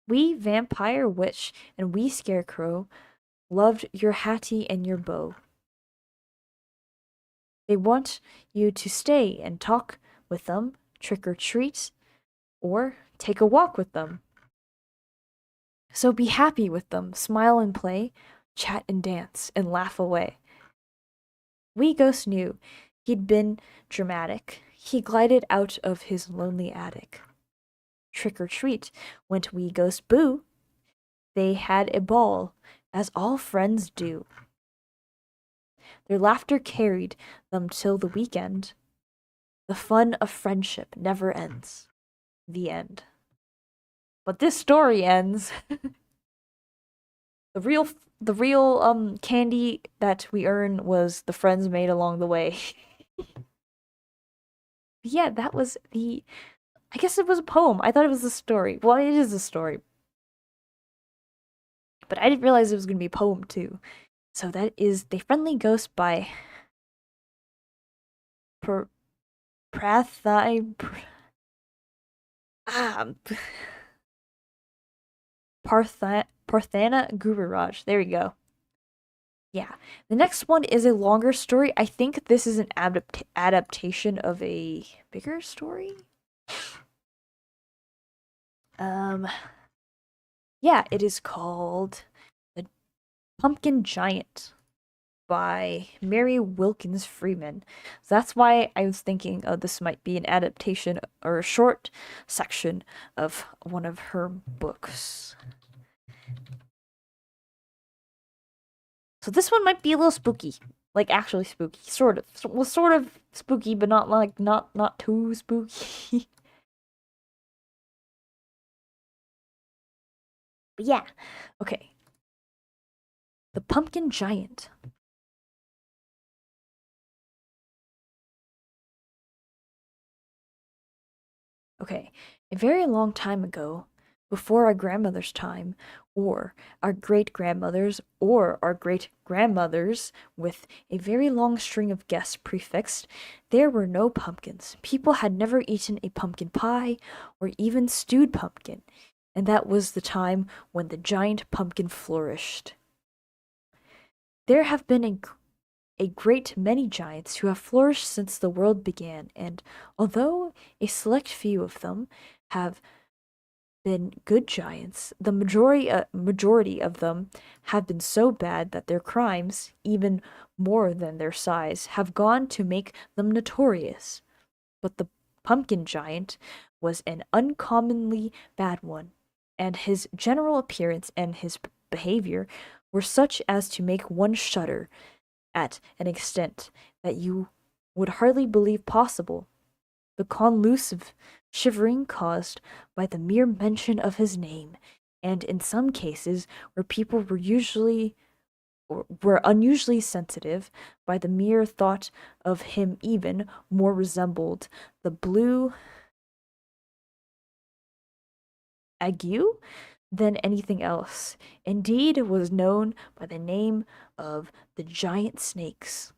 witch and we scarecrow loved your hattie and your bow. They want you to stay and talk with them, trick or treat, or take a walk with them. So be happy with them, smile and play, chat and dance, and laugh away." Wee Ghost knew he'd been dramatic. He glided out of his lonely attic. Trick or treat went Wee Ghost Boo. They had a ball, as all friends do. Their laughter carried them till the weekend. The fun of friendship never ends. The end. But this story ends. The real candy that we earn was the friends made along the way. Yeah, that was the. I guess it was a poem. I thought it was a story. Well, it is a story. But I didn't realize it was going to be a poem, too. So that is The Friendly Ghost by Prathi. Parthana Gururaj. There we go. Yeah. The next one is a longer story. I think this is an adaptation of a bigger story. Yeah, it is called The Pumpkin Giant by Mary Wilkins Freeman. So that's why I was thinking, oh, this might be an adaptation or a short section of one of her books. So this one might be a little spooky. Like actually spooky. Sort of. Well, sort of spooky, but not too spooky. But yeah. Okay. The Pumpkin Giant. Okay. A very long time ago, before our grandmother's time, or our great grandmother's, or our great grandmother's, with a very long string of guests prefixed, there were no pumpkins. People had never eaten a pumpkin pie, or even stewed pumpkin, and that was the time when the giant pumpkin flourished. There have been a great many giants who have flourished since the world began, and although a select few of them have been good giants, the majority of them have been so bad that their crimes, even more than their size, have gone to make them notorious. But the pumpkin giant was an uncommonly bad one, and his general appearance and his behavior were such as to make one shudder at an extent that you would hardly believe possible. The convulsive shivering caused by the mere mention of his name, and in some cases where people were unusually sensitive, by the mere thought of him even more resembled the blue ague than anything else. Indeed, it was known by the name of the giant snakes.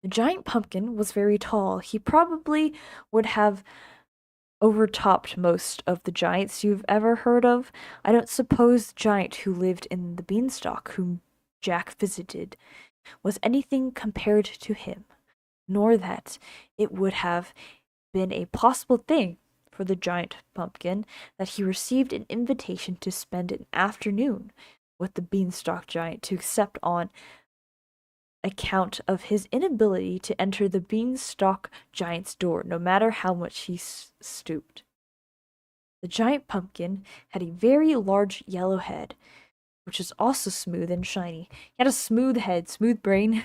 The giant pumpkin was very tall. He probably would have overtopped most of the giants you've ever heard of. I don't suppose the giant who lived in the beanstalk, whom Jack visited, was anything compared to him, nor that it would have been a possible thing for the giant pumpkin that he received an invitation to spend an afternoon with the beanstalk giant to accept on account of his inability to enter the beanstalk giant's door, no matter how much he stooped. The giant pumpkin had a very large yellow head, which was also smooth and shiny. He had a smooth head, smooth brain,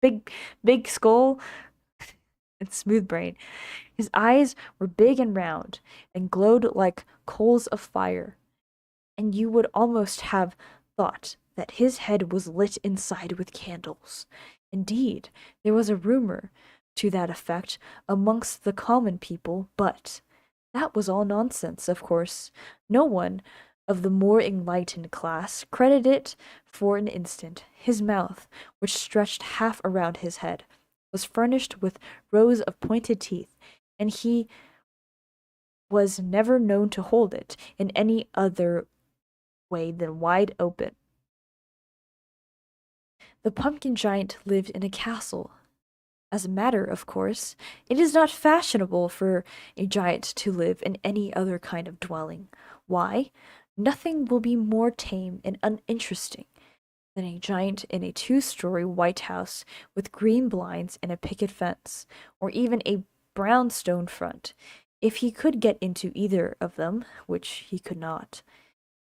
big skull, and smooth brain. His eyes were big and round, and glowed like coals of fire, and you would almost have thought that his head was lit inside with candles. Indeed, there was a rumor to that effect amongst the common people, but that was all nonsense, of course. No one of the more enlightened class credit it for an instant. His mouth, which stretched half around his head, was furnished with rows of pointed teeth, and he was never known to hold it in any other way than wide open. The pumpkin giant lived in a castle. As a matter of course, it is not fashionable for a giant to live in any other kind of dwelling. Why? Nothing will be more tame and uninteresting than a giant in a two-story white house with green blinds and a picket fence, or even a brown stone front, if he could get into either of them, which he could not.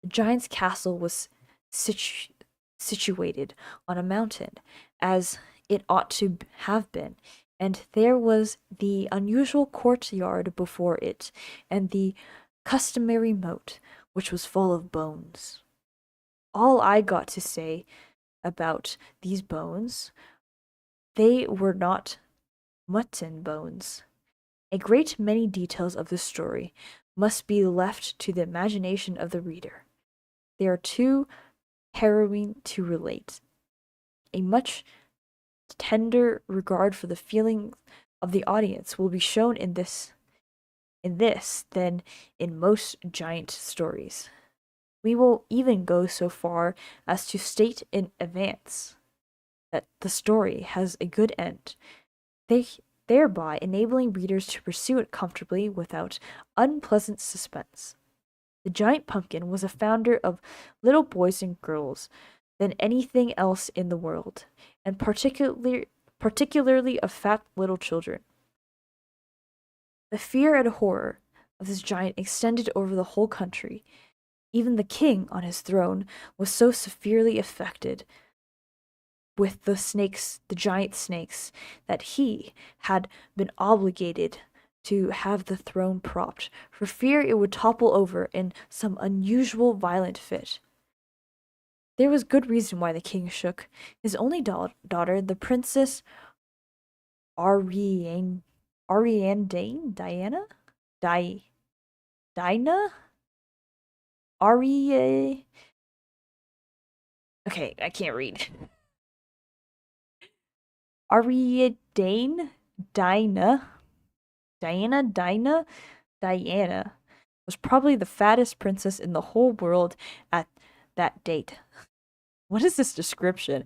The giant's castle was situated on a mountain, as it ought to have been, and there was the unusual courtyard before it, and the customary moat, which was full of bones. All I got to say about these bones, they were not mutton bones. A great many details of the story must be left to the imagination of the reader. They are too harrowing to relate. A much tender regard for the feelings of the audience will be shown in this than in most giant stories. We will even go so far as to state in advance that the story has a good end, thereby enabling readers to pursue it comfortably without unpleasant suspense. The giant pumpkin was a founder of little boys and girls than anything else in the world, and particularly of fat little children. The fear and horror of this giant extended over the whole country. Even the king on his throne was so severely affected with the giant snakes, that he had been obligated to have the throne propped, for fear it would topple over in some unusual violent fit. There was good reason why the king shook. His only daughter, the Princess Ariane, Diana? Dinah? Okay, I can't read. Ariadne? Diana was probably the fattest princess in the whole world at that date. What is this description?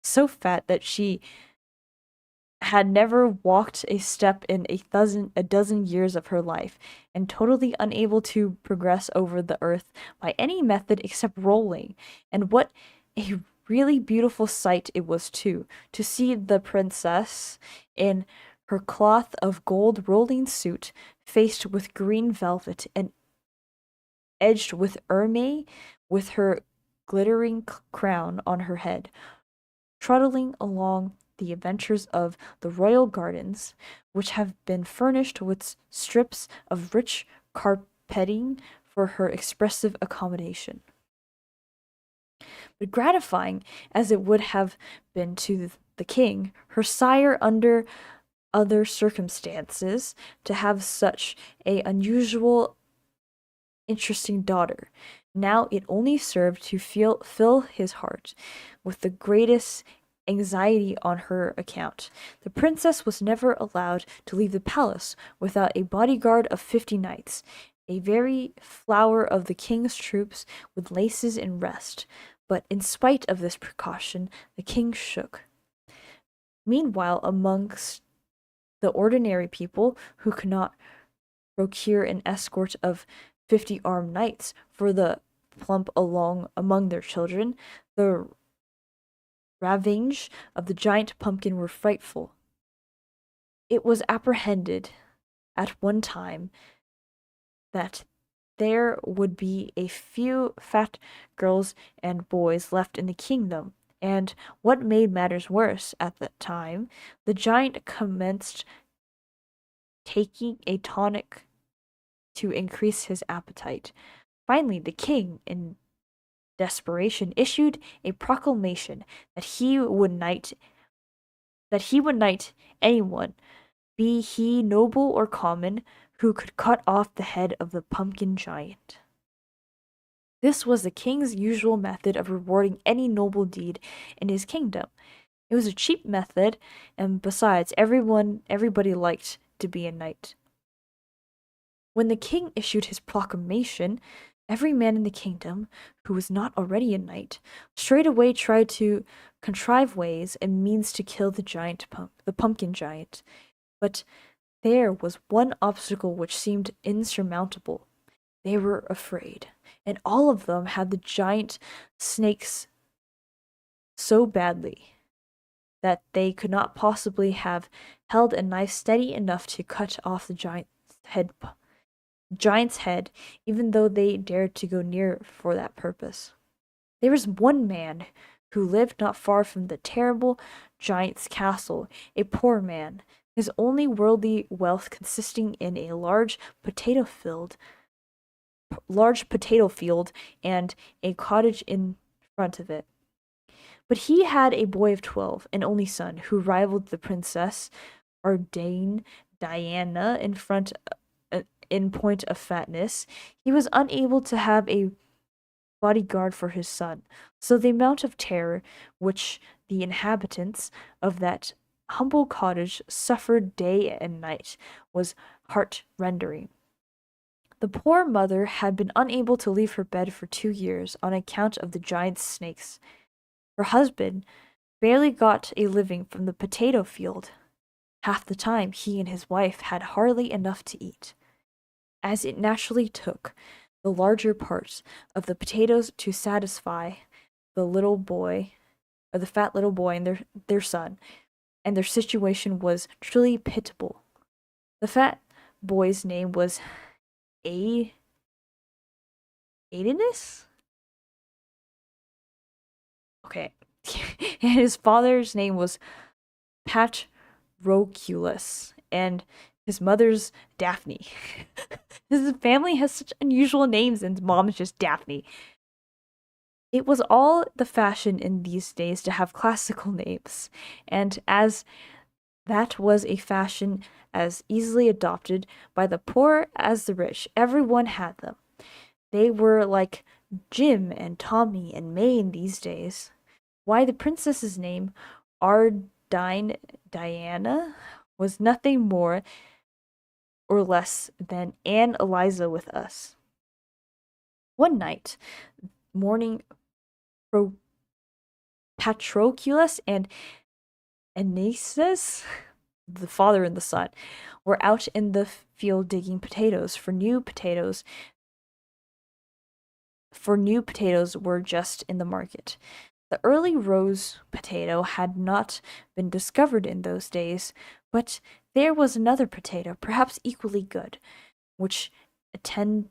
So fat that she had never walked a step in a dozen years of her life, and totally unable to progress over the earth by any method except rolling. And what a really beautiful sight it was too, to see the princess in her cloth of gold rolling suit, faced with green velvet and edged with ermine, with her glittering crown on her head, trundling along the adventures of the royal gardens, which have been furnished with strips of rich carpeting for her expressive accommodation. But gratifying as it would have been to the king, her sire, under other circumstances, to have such a unusual, interesting daughter, now it only served to fill his heart with the greatest anxiety on her account. The princess was never allowed to leave the palace without a bodyguard of 50 knights, a very flower of the king's troops, with laces in rest. But in spite of this precaution, the king shook. Meanwhile, amongst the ordinary people who could not procure an escort of 50 armed knights for the plump among their children, the ravages of the giant pumpkin were frightful. It was apprehended at one time that there would be a few fat girls and boys left in the kingdom, and what made matters worse at that time, the giant commenced taking a tonic to increase his appetite. Finally, the king, in desperation, issued a proclamation that he would knight anyone, be he noble or common, who could cut off the head of the pumpkin giant. This was the king's usual method of rewarding any noble deed in his kingdom. It was a cheap method, and besides, everybody liked to be a knight. When the king issued his proclamation, every man in the kingdom who was not already a knight straightway tried to contrive ways and means to kill the pumpkin giant. But there was one obstacle which seemed insurmountable. They were afraid, and all of them had the giant snakes so badly that they could not possibly have held a knife steady enough to cut off the giant's head, even though they dared to go near for that purpose. There was one man who lived not far from the terrible giant's castle, a poor man, his only worldly wealth consisting in a large potato field and a cottage in front of it. But he had a boy of 12, an only son, who rivaled the princess Ardane Diana in point of fatness. He was unable to have a bodyguard for his son, so the amount of terror which the inhabitants of that humble cottage suffered day and night was heart-rending. The poor mother had been unable to leave her bed for 2 years on account of the giant's snakes. Her husband barely got a living from the potato field. Half the time he and his wife had hardly enough to eat, as it naturally took the larger part of the potatoes to satisfy the little boy, or the fat little boy and their son, and their situation was truly pitiable. The fat boy's name was Aidenus? Okay. And his father's name was Patroclus, and his mother's Daphne. His family has such unusual names, and his mom is just Daphne. It was all the fashion in these days to have classical names, and as that was a fashion as easily adopted by the poor as the rich, everyone had them. They were like Jim and Tommy and May in these days. Why, the princess's name, Ardine Diana, was nothing more or less than Anne Eliza with us. One night, morning, Patroclus and Aeneas, the father and the son, were out in the field digging potatoes for new potatoes were just in the market. The early rose potato had not been discovered in those days, but there was another potato, perhaps equally good, which attained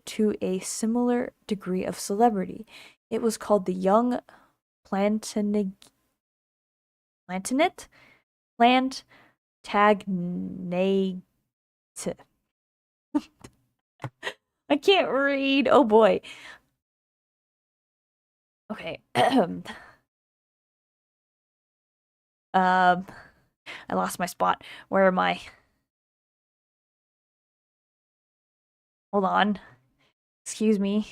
to a similar degree of celebrity. It was called the young plantagenet. I can't read. Oh boy. Okay. I lost my spot. Where am I? Hold on. Excuse me.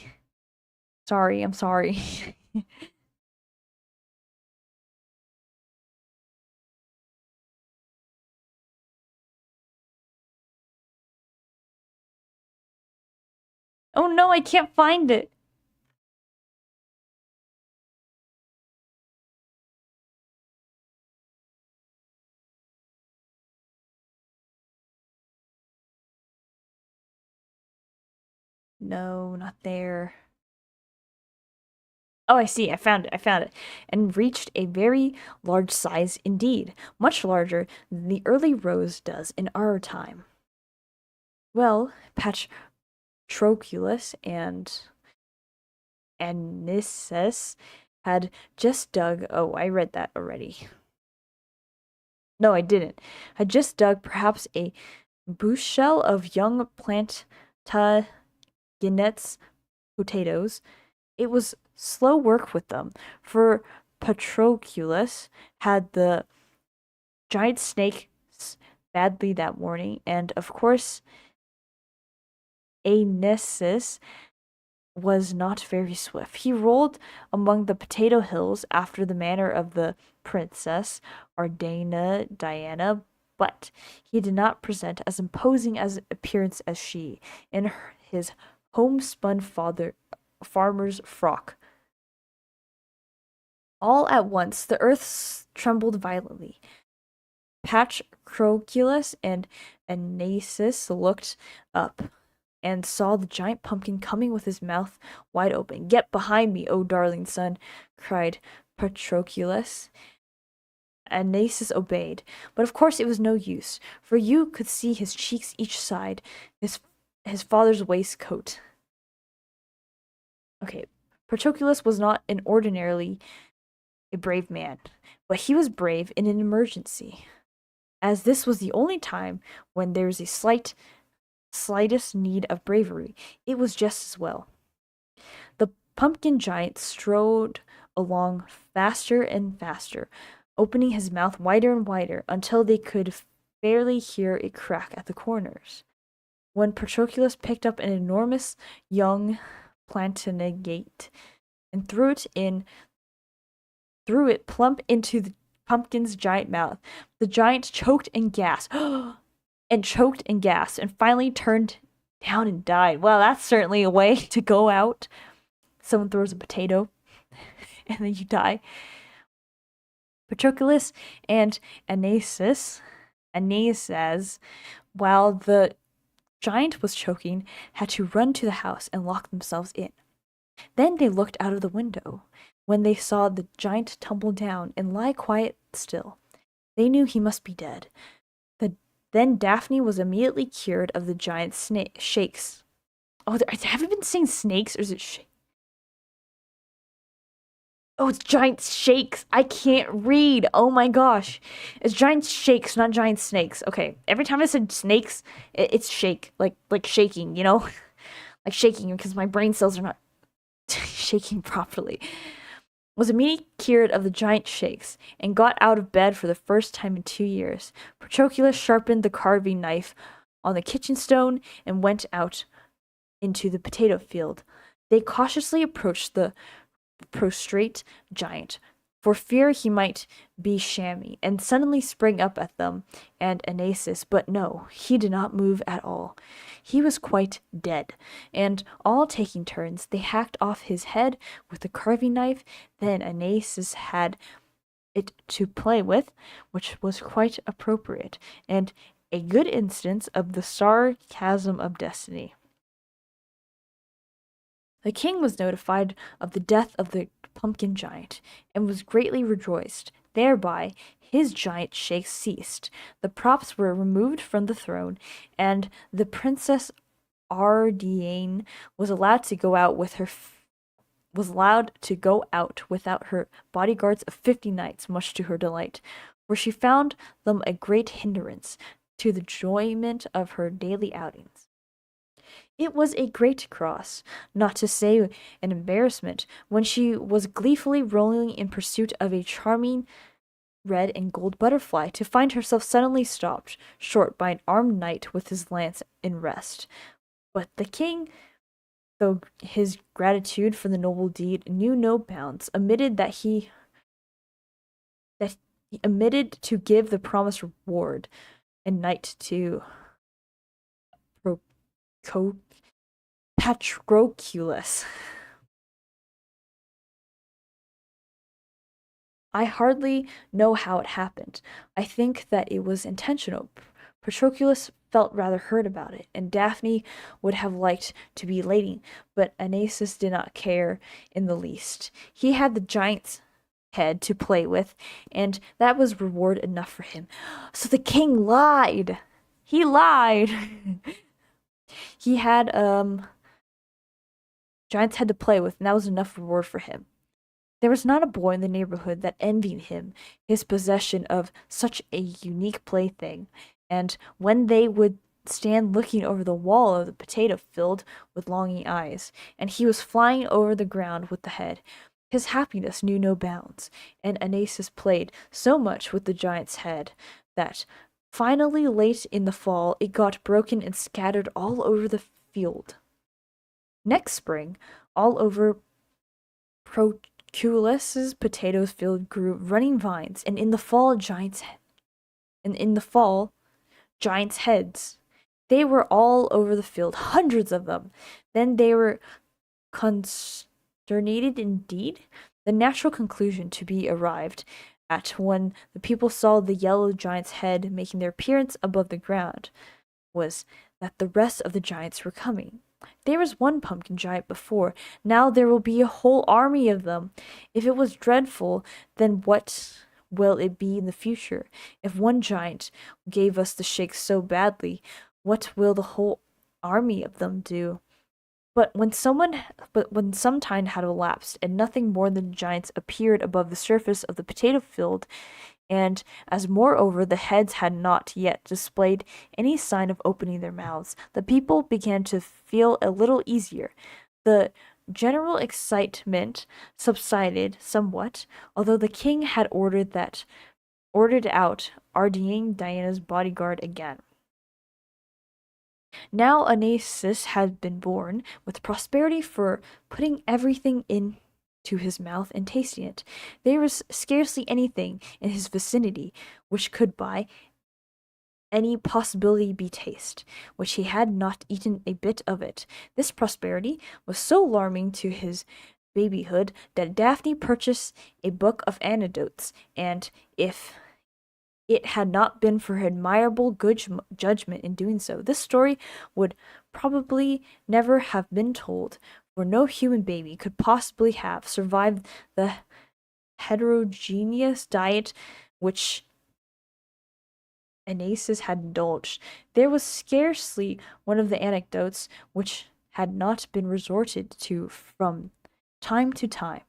Sorry, I'm sorry. Oh no, I can't find it. No, not there. Oh, I see. I found it. I found it. And reached a very large size indeed, much larger than the early rose does in our time. Well, Patroclus and Aeneas had just dug. Oh, I read that already. No, I didn't. Had just dug perhaps a bushel of young plantagenets potatoes. It was slow work with them, for Patroclus had the giant snake badly that morning, and of course Aeneas was not very swift. He rolled among the potato hills after the manner of the princess Ardana Diana, but he did not present as imposing as appearance as she in his homespun farmer's frock. All at once the earth trembled violently. Patroclus and Anasis looked up and saw the giant pumpkin coming with his mouth wide open. "Get behind me, O darling son," cried Patroclus. Anasis obeyed, but of course it was no use, for you could see his cheeks each side his father's waistcoat. Okay, Patroclus was not an ordinarily a brave man, but he was brave in an emergency, as this was the only time when there was a slightest need of bravery. It was just as well. The pumpkin giant strode along faster and faster, opening his mouth wider and wider until they could fairly hear it crack at the corners. When Patroclus picked up an enormous young plantainagate and threw it plump into the pumpkin's giant mouth, the giant choked and gasped, and finally turned down and died. Well, that's certainly a way to go out. Someone throws a potato, and then you die. Patroclus and Anasis, while the giant was choking, had to run to the house and lock themselves in. Then they looked out of the window. When they saw the giant tumble down and lie quiet still, they knew he must be dead. Then Daphne was immediately cured of the giant's shakes. Oh, have I been saying snakes, or is it Oh, it's giant shakes. I can't read. Oh my gosh. It's giant shakes, not giant snakes. Okay, every time I said snakes, it's shake. Like shaking, you know? Like shaking, because my brain cells are not shaking properly. Was immediately cured of the giant shakes and got out of bed for the first time in 2 years. Patroclus sharpened the carving knife on the kitchen stone and went out into the potato field. They cautiously approached the prostrate giant, for fear he might be shamming, and suddenly sprang up at them and Anasis, but no, he did not move at all. He was quite dead, and all taking turns, they hacked off his head with the carving knife. Then Anasis had it to play with, which was quite appropriate, and a good instance of the sarcasm of destiny. The king was notified of the death of the pumpkin giant, and was greatly rejoiced. Thereby his giant shakes ceased. The props were removed from the throne, and the Princess Ardiane was allowed to go out without her bodyguards of 50 knights, much to her delight, for she found them a great hindrance to the enjoyment of her daily outings. It was a great cross, not to say an embarrassment, when she was gleefully rolling in pursuit of a charming red and gold butterfly, to find herself suddenly stopped short by an armed knight with his lance in rest. But the king, though his gratitude for the noble deed knew no bounds, omitted to give the promised reward, and knight to Patroclus. I hardly know how it happened. I think that it was intentional. Patroclus felt rather hurt about it, and Daphne would have liked to be leading, but Anasis did not care in the least. He had the giant's head to play with, and that was reward enough for him. So the king lied. He lied. He had giant's head to play with, and that was enough reward for him. There was not a boy in the neighborhood that envied him his possession of such a unique plaything, and when they would stand looking over the wall of the potato field with longing eyes, and he was flying over the ground with the head, his happiness knew no bounds, and Anasis played so much with the giant's head that finally, late in the fall, it got broken and scattered all over the field. Next spring, All over Proculus's potato field grew running vines, and in the fall, giants' heads. They were all over the field, hundreds of them. Then they were consternated indeed. The natural conclusion to be arrived at when the people saw the yellow giant's head making their appearance above the ground was that the rest of the giants were coming. There was one pumpkin giant before, now there will be a whole army of them. If it was dreadful, then what will it be in the future? If one giant gave us the shakes so badly, what will the whole army of them do? But when some time had elapsed, and nothing more than giants appeared above the surface of the potato field, and as moreover the heads had not yet displayed any sign of opening their mouths, the people began to feel a little easier. The general excitement subsided somewhat, although the king had ordered out Ardine, Diana's bodyguard, again. Now Anaeus had been born, with prosperity for putting everything into his mouth and tasting it. There was scarcely anything in his vicinity which could by any possibility be taste, which he had not eaten a bit of it. This prosperity was so alarming to his babyhood that Daphne purchased a book of anecdotes, and if it had not been for her admirable good judgment in doing so, this story would probably never have been told, for no human baby could possibly have survived the heterogeneous diet which Anaeus had indulged. There was scarcely one of the anecdotes which had not been resorted to from time to time.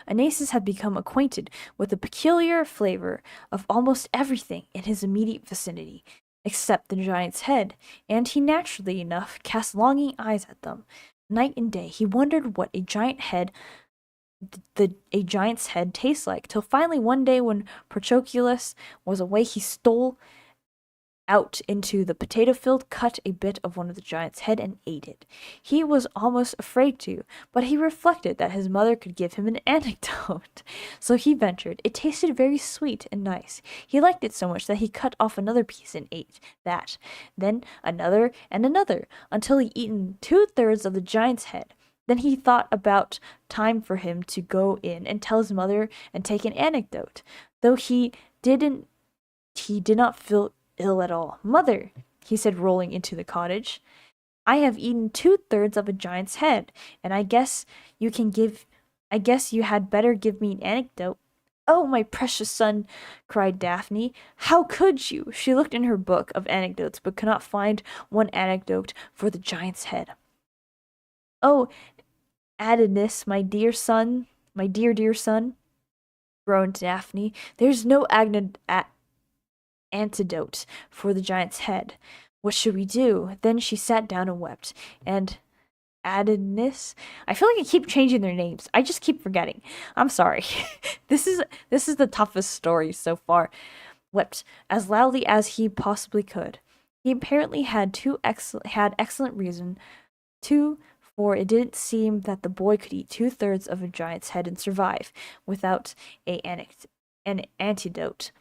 Anaeus had become acquainted with the peculiar flavor of almost everything in his immediate vicinity, except the giant's head, and he naturally enough cast longing eyes at them. Night and day he wondered what a giant's head tastes like, till finally one day when Patroclus was away he stole out into the potato field, cut a bit of one of the giant's head, and ate it. He was almost afraid to, but he reflected that his mother could give him an anecdote. So he ventured. It tasted very sweet and nice. He liked it so much that he cut off another piece and ate that, then another and another, until he eaten 2/3 of the giant's head. Then he thought about time for him to go in and tell his mother and take an anecdote, though he did not feel ill at all. "Mother," he said, rolling into the cottage, "I have eaten 2/3 of a giant's head, and I guess you had better give me an anecdote." "Oh, my precious son," cried Daphne, "how could you?" She looked in her book of anecdotes, but could not find one anecdote for the giant's head. "Oh, Adonis, my dear son, my dear son," groaned Daphne, "there's no antidote for the giant's head. What should we do?" Then she sat down and wept. And Adonis, I feel like I keep changing their names. I just keep forgetting. I'm sorry. This is the toughest story so far. Wept as loudly as he possibly could. He apparently had excellent reason to, for it didn't seem that the boy could eat 2/3 of a giant's head and survive without an antidote.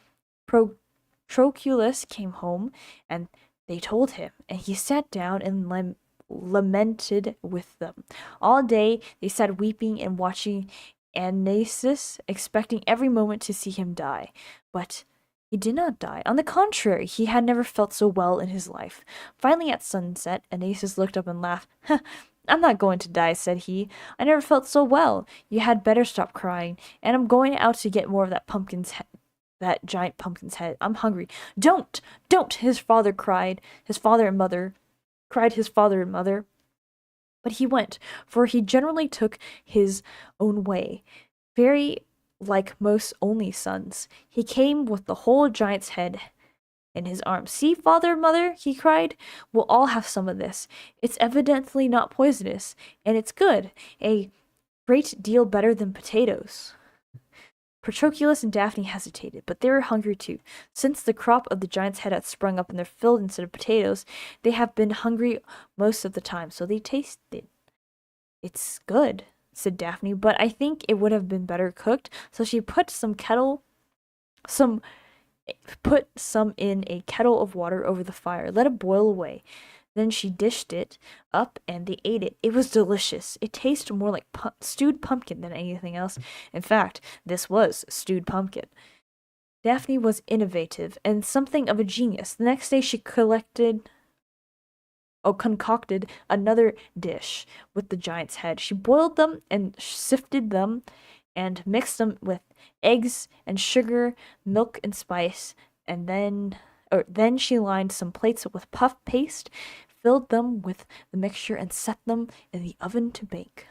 Patroclus came home, and they told him, and he sat down and lamented with them. All day they sat weeping and watching Anaeus, expecting every moment to see him die. But he did not die. On the contrary, he had never felt so well in his life. Finally, at sunset, Anaeus looked up and laughed. "I'm not going to die," said he. "I never felt so well. You had better stop crying, and I'm going out to get more of that giant pumpkin's head. I'm hungry." Don't! His father and mother. But he went, for he generally took his own way, very like most only sons. He came with the whole giant's head in his arms. "See, father and mother," he cried, "we'll all have some of this. It's evidently not poisonous, and it's good, a great deal better than potatoes." Patroclus and Daphne hesitated, but they were hungry too. Since the crop of the giant's head had sprung up in their field instead of potatoes, they have been hungry most of the time, so they tasted. It's good, said Daphne, but I think it would have been better cooked, so she some put some in a kettle of water over the fire, let it boil away. Then she dished it up and they ate it. It was delicious. It tasted more like stewed pumpkin than anything else. In fact, this was stewed pumpkin. Daphne was innovative and something of a genius. The next day she concocted another dish with the giant's head. She boiled them and sifted them and mixed them with eggs and sugar, milk and spice, and then she lined some plates with puff paste, filled them with the mixture, and set them in the oven to bake.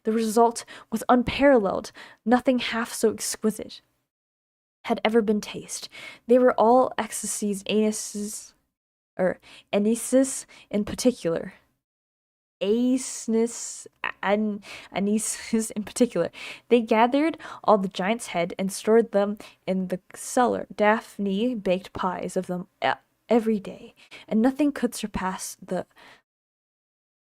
The result was unparalleled. Nothing half so exquisite had ever been tasted. They were all ecstasies, anises in particular. Anis's in particular. They gathered all the giant's head and stored them in the cellar. Daphne baked pies of them every day, and nothing could surpass the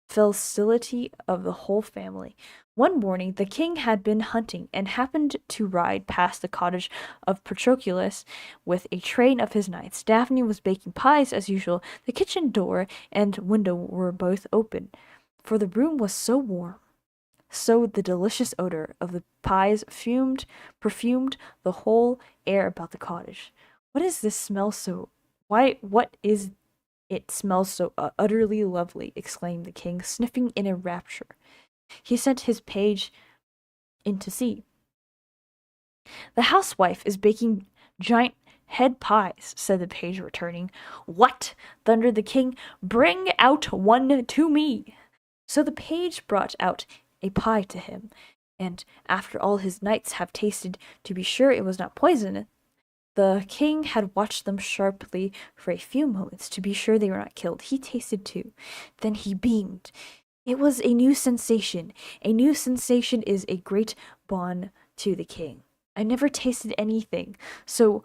felicity of the whole family. One morning the king had been hunting and happened to ride past the cottage of Patroclus with a train of his knights. Daphne was baking pies as usual. The kitchen door and window were both open, for the room was so warm. So the delicious odor of the pies perfumed the whole air about the cottage. What is this smell so? What is it smells so utterly lovely? Exclaimed the king, sniffing in a rapture. He sent his page in to see. The housewife is baking giant head pies, said the page, returning. What? Thundered the king. Bring out one to me. So the page brought out a pie to him, and after all his knights have tasted to be sure it was not poison, the king had watched them sharply for a few moments to be sure they were not killed. He tasted too. Then he beamed. It was a new sensation. A new sensation is a great boon to the king. I never tasted anything so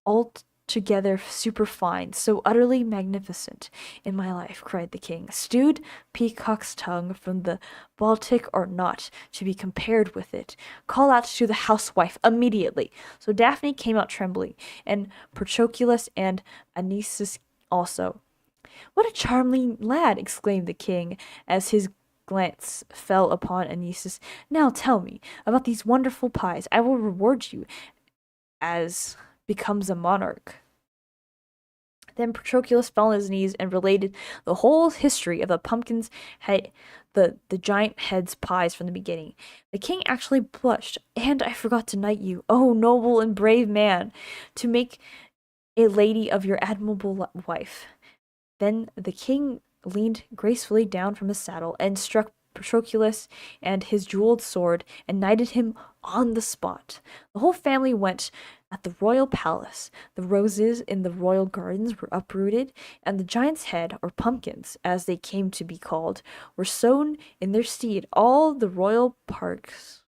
altogether superfine, so utterly magnificent in my life, cried the king. Stewed peacock's tongue from the Baltic are not to be compared with it. Call out to the housewife immediately. So Daphne came out trembling, and Patroclus and Anisus also. What a charming lad! Exclaimed the king, as his glance fell upon Anisus. Now tell me about these wonderful pies. I will reward you as becomes a monarch. Then Patroclus fell on his knees and related the whole history of the pumpkin's head, the giant head's pies from the beginning. The king actually blushed. And I forgot to knight you, oh noble and brave man, to make a lady of your admirable wife. Then the king leaned gracefully down from his saddle and struck Patroclus and his jeweled sword and knighted him on the spot. The whole family went at the royal palace. The roses in the royal gardens were uprooted, and the giant's head, or pumpkins, as they came to be called, were sown in their stead. All the royal parks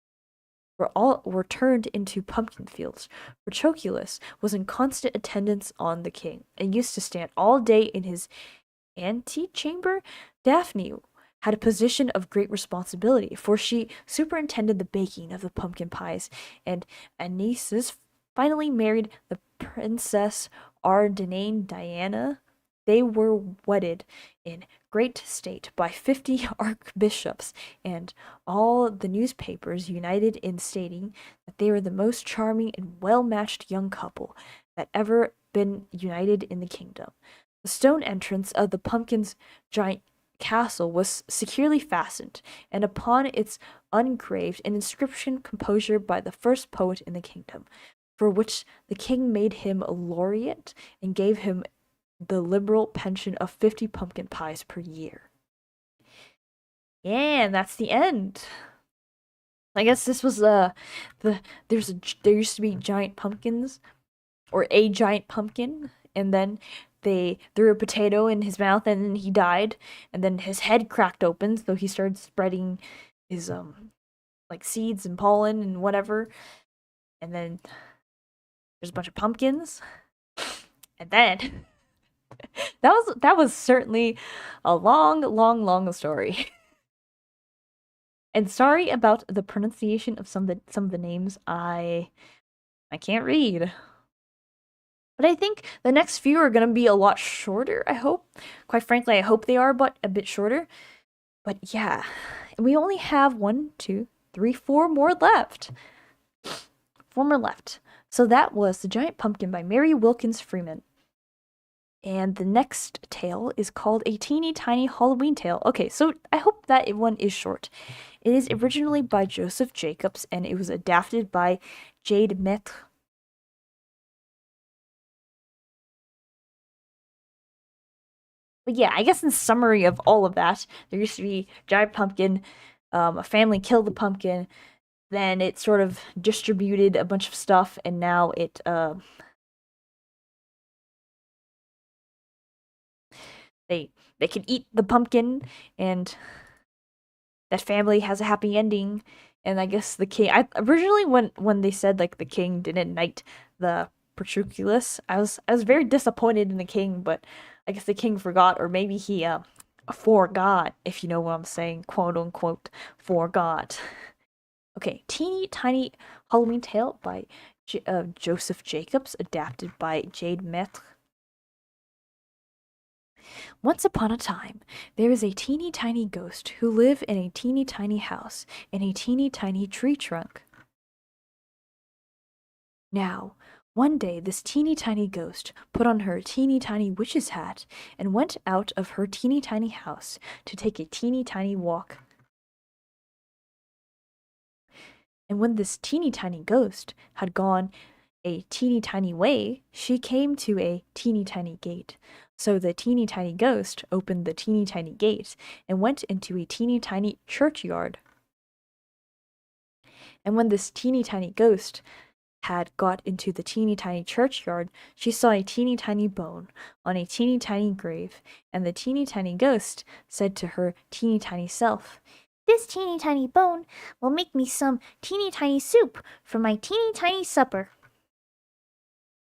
were turned into pumpkin fields. Patroclus was in constant attendance on the king, and used to stand all day in his antechamber. Daphne had a position of great responsibility, for she superintended the baking of the pumpkin pies, and Anisus finally married the Princess Ardenane Diana. They were wedded in great state by 50 archbishops, and all the newspapers united in stating that they were the most charming and well-matched young couple that ever been united in the kingdom. The stone entrance of the pumpkin's giant castle was securely fastened, and upon its engraved an inscription composed by the first poet in the kingdom, for which the king made him a laureate and gave him the liberal pension of 50 pumpkin pies per year. Yeah, and that's the end. I guess this was there used to be giant pumpkins, or a giant pumpkin, and then they threw a potato in his mouth and then he died, and then his head cracked open, so he started spreading his like seeds and pollen and whatever. and then there's a bunch of pumpkins, and then that was certainly a long story. And sorry about the pronunciation of some of the names. I can't read. But I think the next few are gonna be a lot shorter, I hope. Quite frankly, I hope they are, but a bit shorter. But yeah. And we only have 1, 2, 3, 4 more left. 4 more left. So that was The Giant Pumpkin by Mary Wilkins Freeman. And the next tale is called A Teeny Tiny Halloween Tale. Okay, so I hope that one is short. It is originally by Joseph Jacobs, and it was adapted by Jade Maitre. But yeah, I guess in summary of all of that, there used to be giant pumpkin, a family killed the pumpkin, then it sort of distributed a bunch of stuff, and now they can eat the pumpkin, and that family has a happy ending. And I guess the king, originally when they said like the king didn't knight the Patroclus, I was very disappointed in the king, but I guess the king forgot, or maybe he forgot, if you know what I'm saying, quote unquote, forgot. Okay, Teeny Tiny Halloween Tale by Joseph Jacobs, adapted by Jade Maitre. Once upon a time, there was a teeny tiny ghost who lived in a teeny tiny house in a teeny tiny tree trunk. Now, one day this teeny tiny ghost put on her teeny tiny witch's hat and went out of her teeny tiny house to take a teeny tiny walk. And when this teeny tiny ghost had gone a teeny tiny way, she came to a teeny tiny gate. So the teeny tiny ghost opened the teeny tiny gate and went into a teeny tiny churchyard. And when this teeny tiny ghost had got into the teeny tiny churchyard, she saw a teeny tiny bone on a teeny tiny grave, and the teeny tiny ghost said to her teeny tiny self, "This teeny tiny bone will make me some teeny tiny soup for my teeny tiny supper."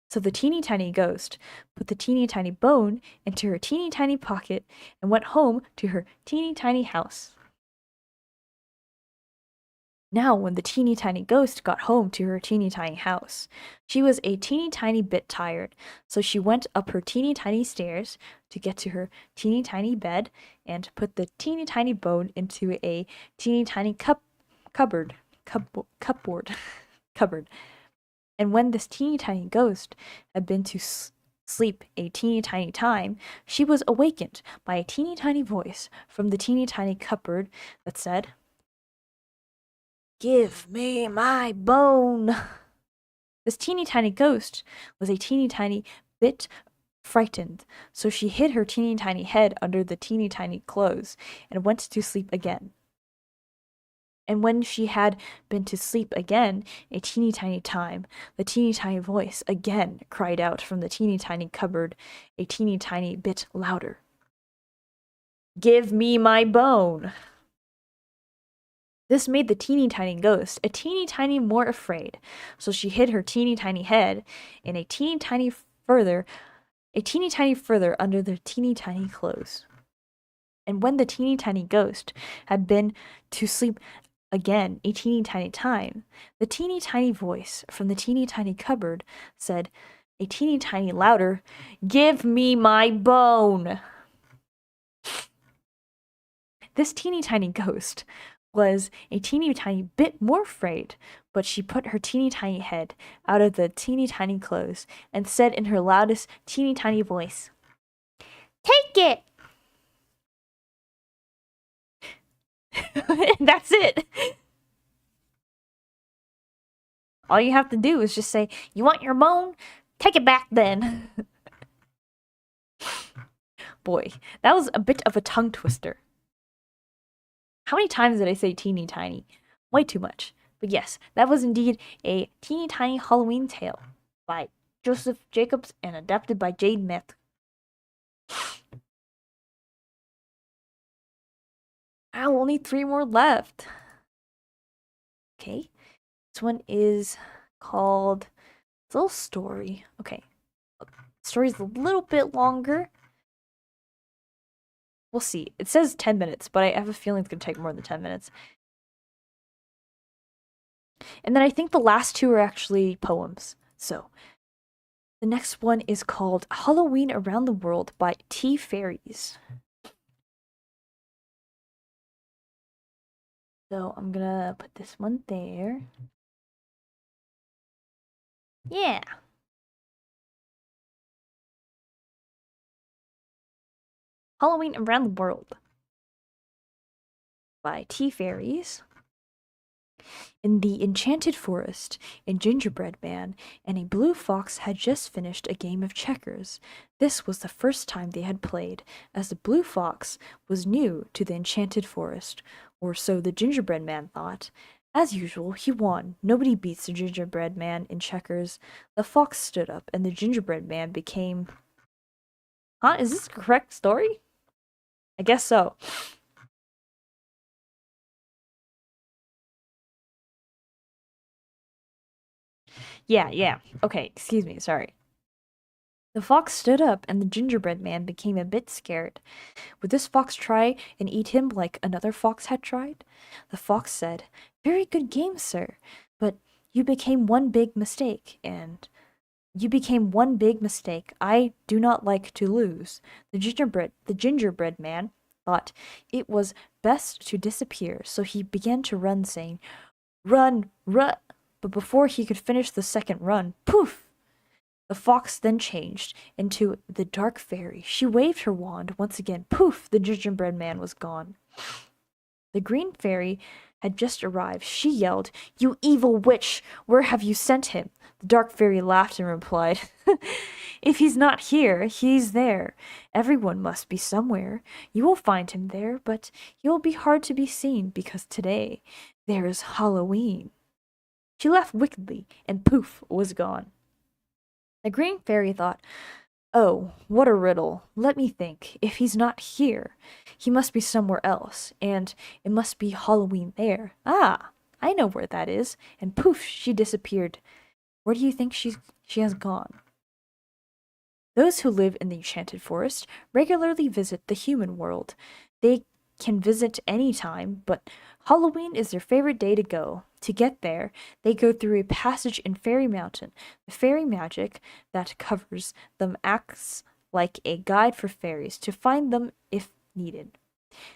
So the teeny tiny ghost put the teeny tiny bone into her teeny tiny pocket and went home to her teeny tiny house. Now, when the teeny tiny ghost got home to her teeny tiny house, she was a teeny tiny bit tired, so she went up her teeny tiny stairs to get to her teeny tiny bed and put the teeny tiny bone into a teeny tiny cupboard. And when this teeny tiny ghost had been to sleep a teeny tiny time, she was awakened by a teeny tiny voice from the teeny tiny cupboard that said, "Give me my bone." This teeny tiny ghost was a teeny tiny bit frightened, so she hid her teeny tiny head under the teeny tiny clothes and went to sleep again. And when she had been to sleep again a teeny tiny time, the teeny tiny voice again cried out from the teeny tiny cupboard a teeny tiny bit louder, "Give me my bone." This made the teeny tiny ghost a teeny tiny more afraid, so she hid her teeny tiny head in a teeny tiny further under the teeny tiny clothes. And when the teeny tiny ghost had been to sleep again a teeny tiny time, the teeny tiny voice from the teeny tiny cupboard said a teeny tiny louder, "Give me my bone." This teeny tiny ghost was a teeny tiny bit more afraid, but she put her teeny tiny head out of the teeny tiny clothes and said in her loudest teeny tiny voice, "Take it!" And that's it. All you have to do is just say, "You want your bone? Take it back then." Boy, that was a bit of a tongue twister. How many times did I say teeny tiny? Way too much. But yes, that was indeed a teeny tiny Halloween tale by Joseph Jacobs and adapted by Jade Maitre. Only 3 more left. Okay, this one is called, it's a little story. Okay. Story's a little bit longer. We'll see. It says 10 minutes, but I have a feeling it's going to take more than 10 minutes. And then I think the last two are actually poems. So, the next one is called Halloween Around the World by Tea Fairies. So, I'm gonna put this one there. Yeah. Halloween Around the World by Tea Fairies. In the enchanted forest, a gingerbread man and a blue fox had just finished a game of checkers. This was the first time they had played, as the blue fox was new to the enchanted forest, or so the gingerbread man thought. As usual, he won. Nobody beats the gingerbread man in checkers. The fox stood up, and the gingerbread man became. Huh? Is this the correct story? I guess so. Yeah. Okay, excuse me, sorry. The fox stood up, and the gingerbread man became a bit scared. Would this fox try and eat him like another fox had tried? The fox said, "Very good game, sir, but you became one big mistake, and you became one big mistake. I do not like to lose." The gingerbread man thought it was best to disappear, so he began to run, saying, "Run, run!" But before he could finish the second run, poof! The fox then changed into the dark fairy. She waved her wand. Once again, poof! The gingerbread man was gone. The green fairy had just arrived. She yelled, "You evil witch! Where have you sent him?" The dark fairy laughed and replied, "If he's not here, he's there. Everyone must be somewhere. You will find him there, but he will be hard to be seen because today there is Halloween." She laughed wickedly, and poof was gone. The green fairy thought, "Oh, what a riddle. Let me think. If he's not here, he must be somewhere else, and it must be Halloween there. Ah, I know where that is." And poof, she disappeared. Where do you think she has gone? Those who live in the enchanted forest regularly visit the human world. They can visit any time, but Halloween is their favorite day to go. To get there, they go through a passage in Fairy Mountain. The fairy magic that covers them acts like a guide for fairies to find them if needed.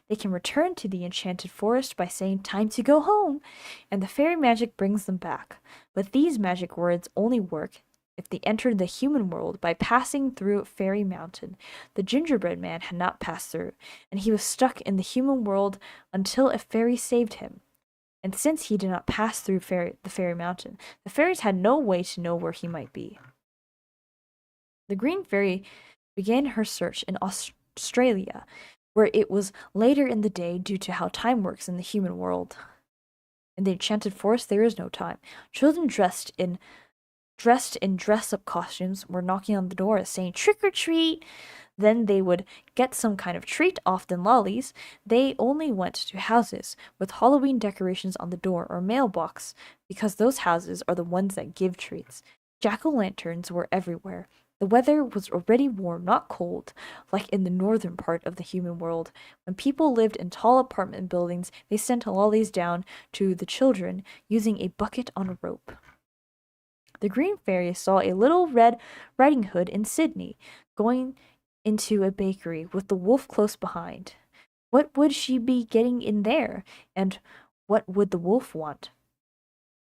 They can return to the enchanted forest by saying "time to go home," and the fairy magic brings them back. But these magic words only work if they entered the human world by passing through Fairy Mountain. The gingerbread man had not passed through, and he was stuck in the human world until a fairy saved him. And since he did not pass through the Fairy Mountain, the fairies had no way to know where he might be. The green fairy began her search in Australia, where it was later in the day due to how time works in the human world. In the enchanted forest, there is no time. Children dressed in dress-up costumes were knocking on the door saying "trick or treat." Then they would get some kind of treat, often lollies. They only went to houses with Halloween decorations on the door or mailbox, because those houses are the ones that give treats. Jack-o'-lanterns were everywhere. The weather was already warm, not cold, like in the northern part of the human world. When people lived in tall apartment buildings, they sent lollies down to the children using a bucket on a rope. The green fairy saw a little Red Riding Hood in Sydney, going into a bakery with the wolf close behind. What would she be getting in there, and what would the wolf want?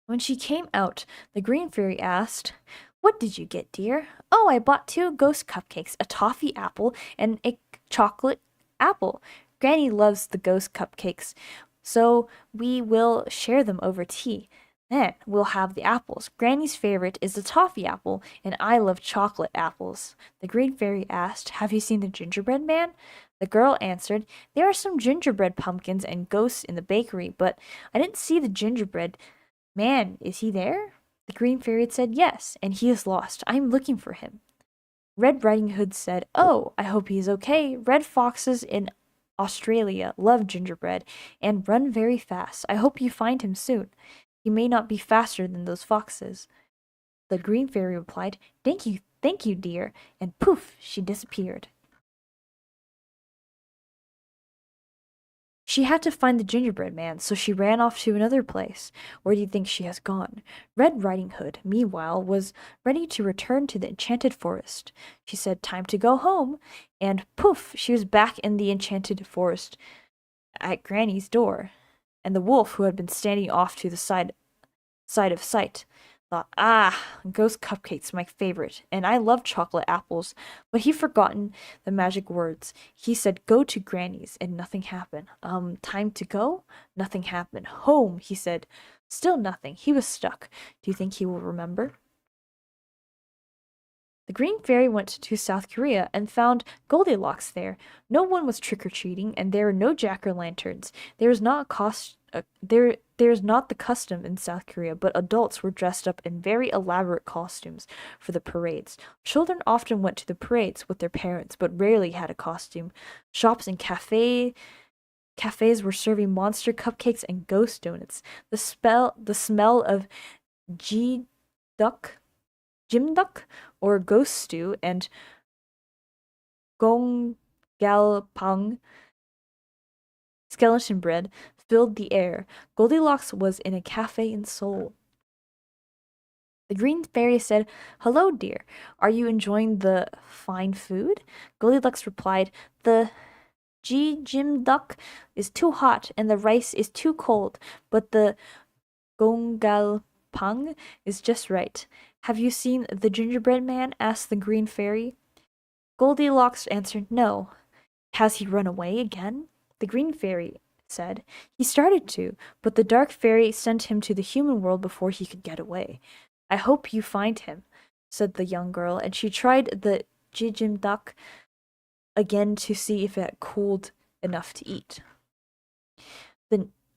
When she came out, the green fairy asked, "What did you get, dear?" "Oh, I bought 2 ghost cupcakes, a toffee apple, and a chocolate apple. Granny loves the ghost cupcakes, so we will share them over tea. Then we'll have the apples. Granny's favorite is the toffee apple, and I love chocolate apples." The green fairy asked, "Have you seen the gingerbread man?" The girl answered, "There are some gingerbread pumpkins and ghosts in the bakery, but I didn't see the gingerbread man. Is he there?" The green fairy said, "Yes, and he is lost. I am looking for him." Red Riding Hood said, "Oh, I hope he is okay. Red foxes in Australia love gingerbread and run very fast. I hope you find him soon." He may not be faster than those foxes." The green fairy replied, thank you, dear," and poof, she disappeared. She had to find the gingerbread man, so she ran off to another place. Where do you think she has gone? Red Riding Hood, meanwhile, was ready to return to the enchanted forest. She said, "Time to go home," and poof, she was back in the enchanted forest at Granny's door. And the wolf, who had been standing off to the side of sight, thought, ghost cupcakes, my favorite, and I love chocolate apples. But he forgotten the magic words. He said, "Go to Granny's," and nothing happened. Time to go? Nothing happened. Home, he said. Still nothing. He was stuck. Do you think he will remember? The Green Fairy went to South Korea and found Goldilocks there. No one was trick-or-treating, and there were no jack-o'-lanterns. There was not there's not the custom in South Korea, but adults were dressed up in very elaborate costumes for the parades. Children often went to the parades with their parents, but rarely had a costume. Shops and cafes were serving monster cupcakes and ghost donuts. The smell of G duck, Jim duck, or ghost stew, and gong galpang, skeleton bread, filled the air. Goldilocks was in a cafe in Seoul. The Green Fairy said, "Hello, dear. Are you enjoying the fine food?" Goldilocks replied, "The Jim duck is too hot and the rice is too cold, but the gongalpang is just right." "Have you seen the gingerbread man?" asked the Green Fairy. Goldilocks answered, "No." "Has he run away again?" The Green Fairy said, "He started to, but the Dark Fairy sent him to the human world before he could get away." "I hope you find him," said the young girl, and she tried the jim duck again to see if it had cooled enough to eat.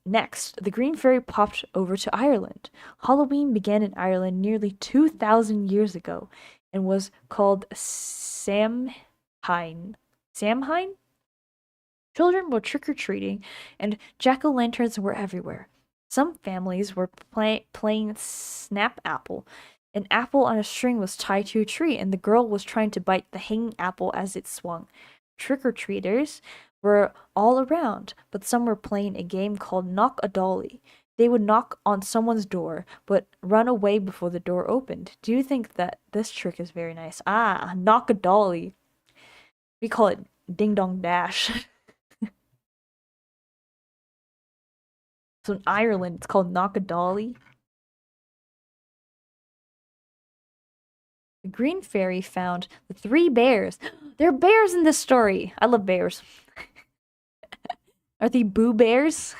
Next, the Green Fairy popped over to Ireland. Halloween began in Ireland nearly 2,000 years ago and was called Samhain. Samhain? Children were trick-or-treating, and jack-o'-lanterns were everywhere. Some families were playing Snap Apple. An apple on a string was tied to a tree, and the girl was trying to bite the hanging apple as it swung. Trick-or-treaters were all around, but some were playing a game called Knock a Dolly. They would knock on someone's door, but run away before the door opened. Do you think that this trick is very nice? Knock a Dolly. We call it Ding Dong Dash. So in Ireland, it's called Knock a Dolly. The Green Fairy found the 3 bears. There are bears in this story. I love bears. Are they Boo Bears?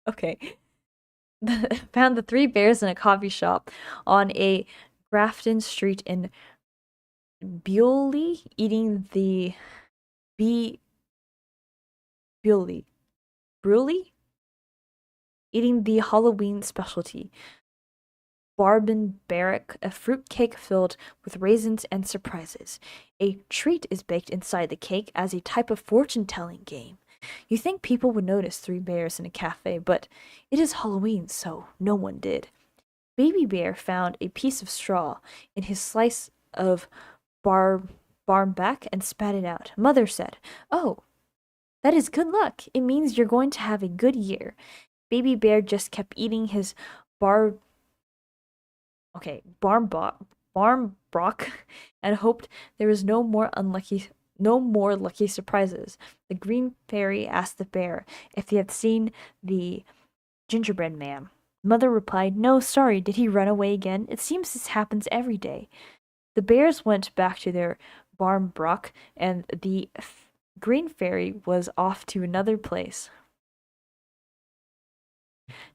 Okay. Found the 3 bears in a coffee shop on a Grafton Street in Bewley, eating the Bruley? Eating the Halloween specialty, Barbenbarek, a fruit cake filled with raisins and surprises. A treat is baked inside the cake as a type of fortune-telling game. You think people would notice 3 bears in a cafe, but it is Halloween, so no one did. Baby Bear found a piece of straw in his slice of barmback and spat it out. Mother said, "Oh, that is good luck. It means you're going to have a good year." Baby Bear just kept eating his barmbrock and hoped there was no more lucky surprises. The Green Fairy asked the bear if he had seen the gingerbread man. Mother replied, "No, sorry, did he run away again? It seems this happens every day." The bears went back to their barmbrock, and the Green Fairy was off to another place.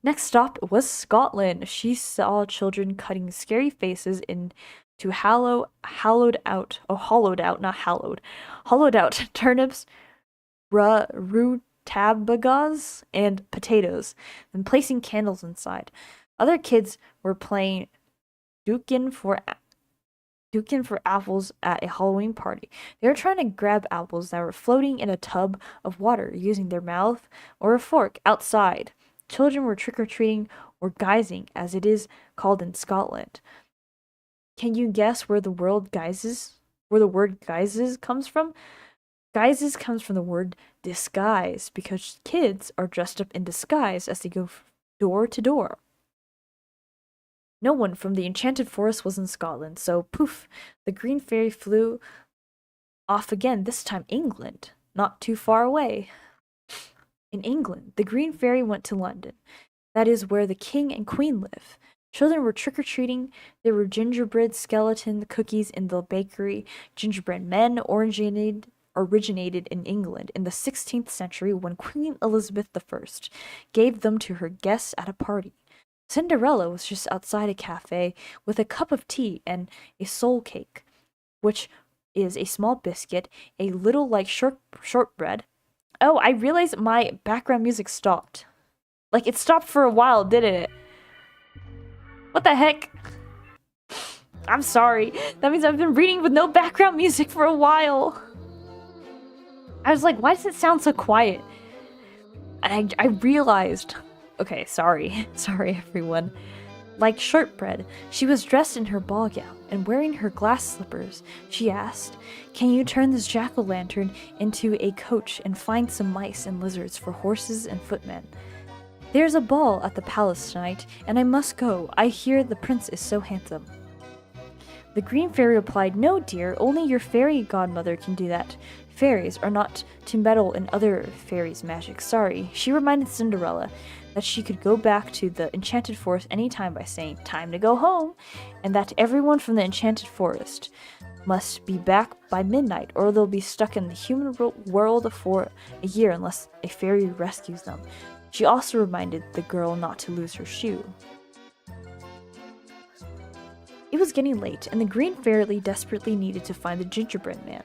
Next stop was Scotland. She saw children cutting scary faces into hollowed out turnips, rutabagas, and potatoes, and placing candles inside. Other kids were playing Dukin for apples at a Halloween party. They were trying to grab apples that were floating in a tub of water using their mouth or a fork outside. Children were trick-or-treating, or guising, as it is called in Scotland. Can you guess where the word guises comes from? Guises comes from the word disguise, because kids are dressed up in disguise as they go door to door. No one from the enchanted forest was in Scotland, so poof, the green fairy flew off again, this time England, not too far away. In England, the green fairy went to London. That is where the king and queen live. Children were trick-or-treating. There were gingerbread skeleton cookies in the bakery. Gingerbread men originated in England in the 16th century when Queen Elizabeth I gave them to her guests at a party. Cinderella was just outside a cafe with a cup of tea and a soul cake, which is a small biscuit, a little like shortbread. Oh, I realized my background music stopped. Like, it stopped for a while, didn't it? What the heck? I'm sorry. That means I've been reading with no background music for a while. I was like, why does it sound so quiet? And I realized... Okay, sorry. Sorry, everyone. Like shortbread, she was dressed in her ball gown and wearing her glass slippers. She asked, "Can you turn this jack-o'-lantern into a coach and find some mice and lizards for horses and footmen? There's a ball at the palace tonight, and I must go. I hear the prince is so handsome." The green fairy replied, "No, dear, only your fairy godmother can do that. Fairies are not to meddle in other fairies' magic. Sorry." She reminded Cinderella that she could go back to the enchanted forest any time by saying, "Time to go home," and that everyone from the enchanted forest must be back by midnight, or they'll be stuck in the human world for a year unless a fairy rescues them. She also reminded the girl not to lose her shoe. It was getting late, and the green fairy desperately needed to find the gingerbread man.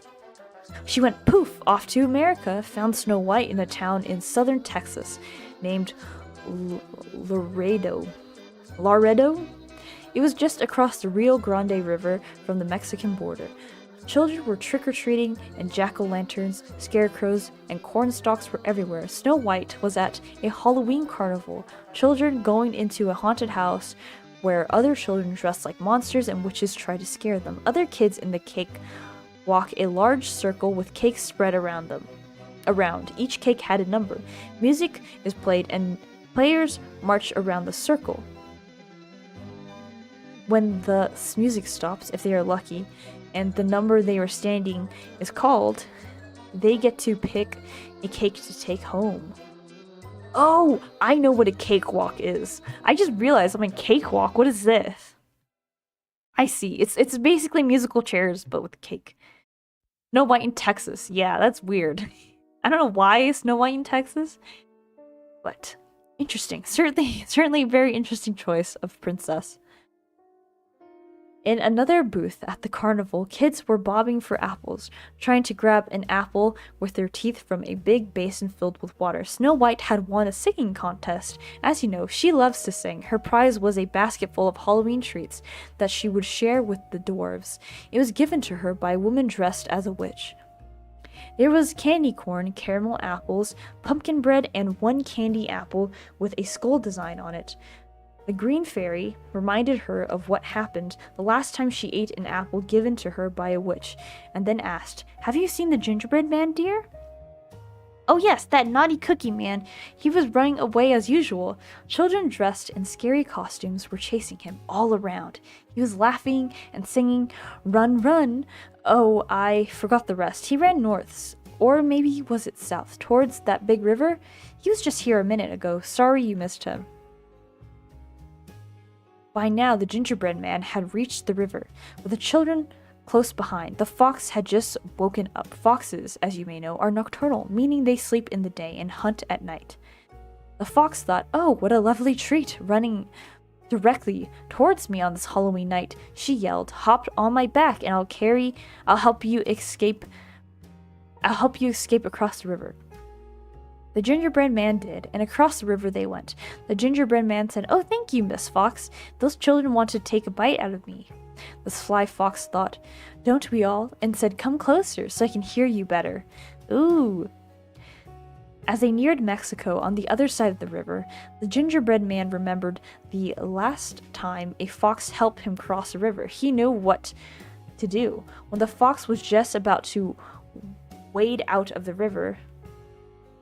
She went poof off to America, found Snow White in a town in southern Texas named Laredo. It was just across the Rio Grande River from the Mexican border. Children were trick-or-treating, and jack-o'-lanterns, scarecrows, and cornstalks were everywhere. Snow White was at a Halloween carnival, children going into a haunted house where other children dressed like monsters and witches tried to scare them. Other kids in the cake walk a large circle with cakes spread around them. Each cake had a number. Music is played and players march around the circle. When the music stops, if they are lucky, and the number they were standing is called, they get to pick a cake to take home. Oh, I know what a cakewalk is. I just realized I'm in cakewalk. What is this? I see. It's basically musical chairs, but with cake. Snow White in Texas. Yeah, that's weird. I don't know why Snow White in Texas, but interesting. Certainly a very interesting choice of princess. In another booth at the carnival, kids were bobbing for apples, trying to grab an apple with their teeth from a big basin filled with water. Snow White had won a singing contest. As you know, she loves to sing. Her prize was a basket full of Halloween treats that she would share with the dwarves. It was given to her by a woman dressed as a witch. There was candy corn, caramel apples, pumpkin bread, and one candy apple with a skull design on it. The green fairy reminded her of what happened the last time she ate an apple given to her by a witch, and then asked, "Have you seen the gingerbread man, dear?" "Oh yes, that naughty cookie man. He was running away as usual." Children dressed in scary costumes were chasing him all around. He was laughing and singing, "Run, run." Oh, I forgot the rest. He ran north, or maybe was it south, towards that big river? He was just here a minute ago. Sorry you missed him. By now, the gingerbread man had reached the river, with the children close behind. The fox had just woken up. Foxes, as you may know, are nocturnal, meaning they sleep in the day and hunt at night. The fox thought, "Oh, what a lovely treat, running directly towards me on this Halloween night." She yelled, "Hop on my back and I'll help you escape across the river." The gingerbread man did, and across the river they went. The gingerbread man said, "Oh, thank you, Miss Fox. Those children want to take a bite out of me." The sly fox thought, "Don't we all?" and said, "Come closer so I can hear you better." Ooh. As they neared Mexico on the other side of the river, the gingerbread man remembered the last time a fox helped him cross a river. He knew what to do. When the fox was just about to wade out of the river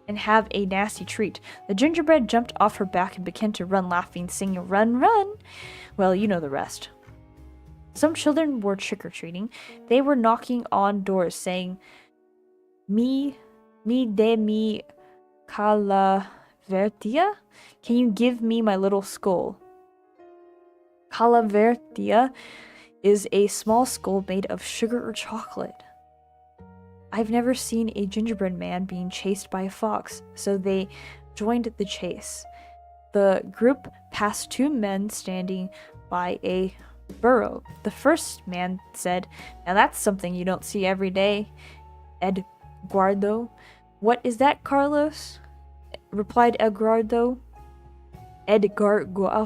and have a nasty treat, the gingerbread jumped off her back and began to run, laughing, singing, "Run, run!" Well, you know the rest. Some children were trick-or-treating. They were knocking on doors saying, Mi de mi calavertia? Can you give me my little skull? Calavertia is a small skull made of sugar or chocolate. I've never seen a gingerbread man being chased by a fox, so they joined the chase. The group passed two men standing by a burrow. The first man said, "Now that's something you don't see every day, Eduardo." "What is that, Carlos?" replied Eduardo. Eduardo.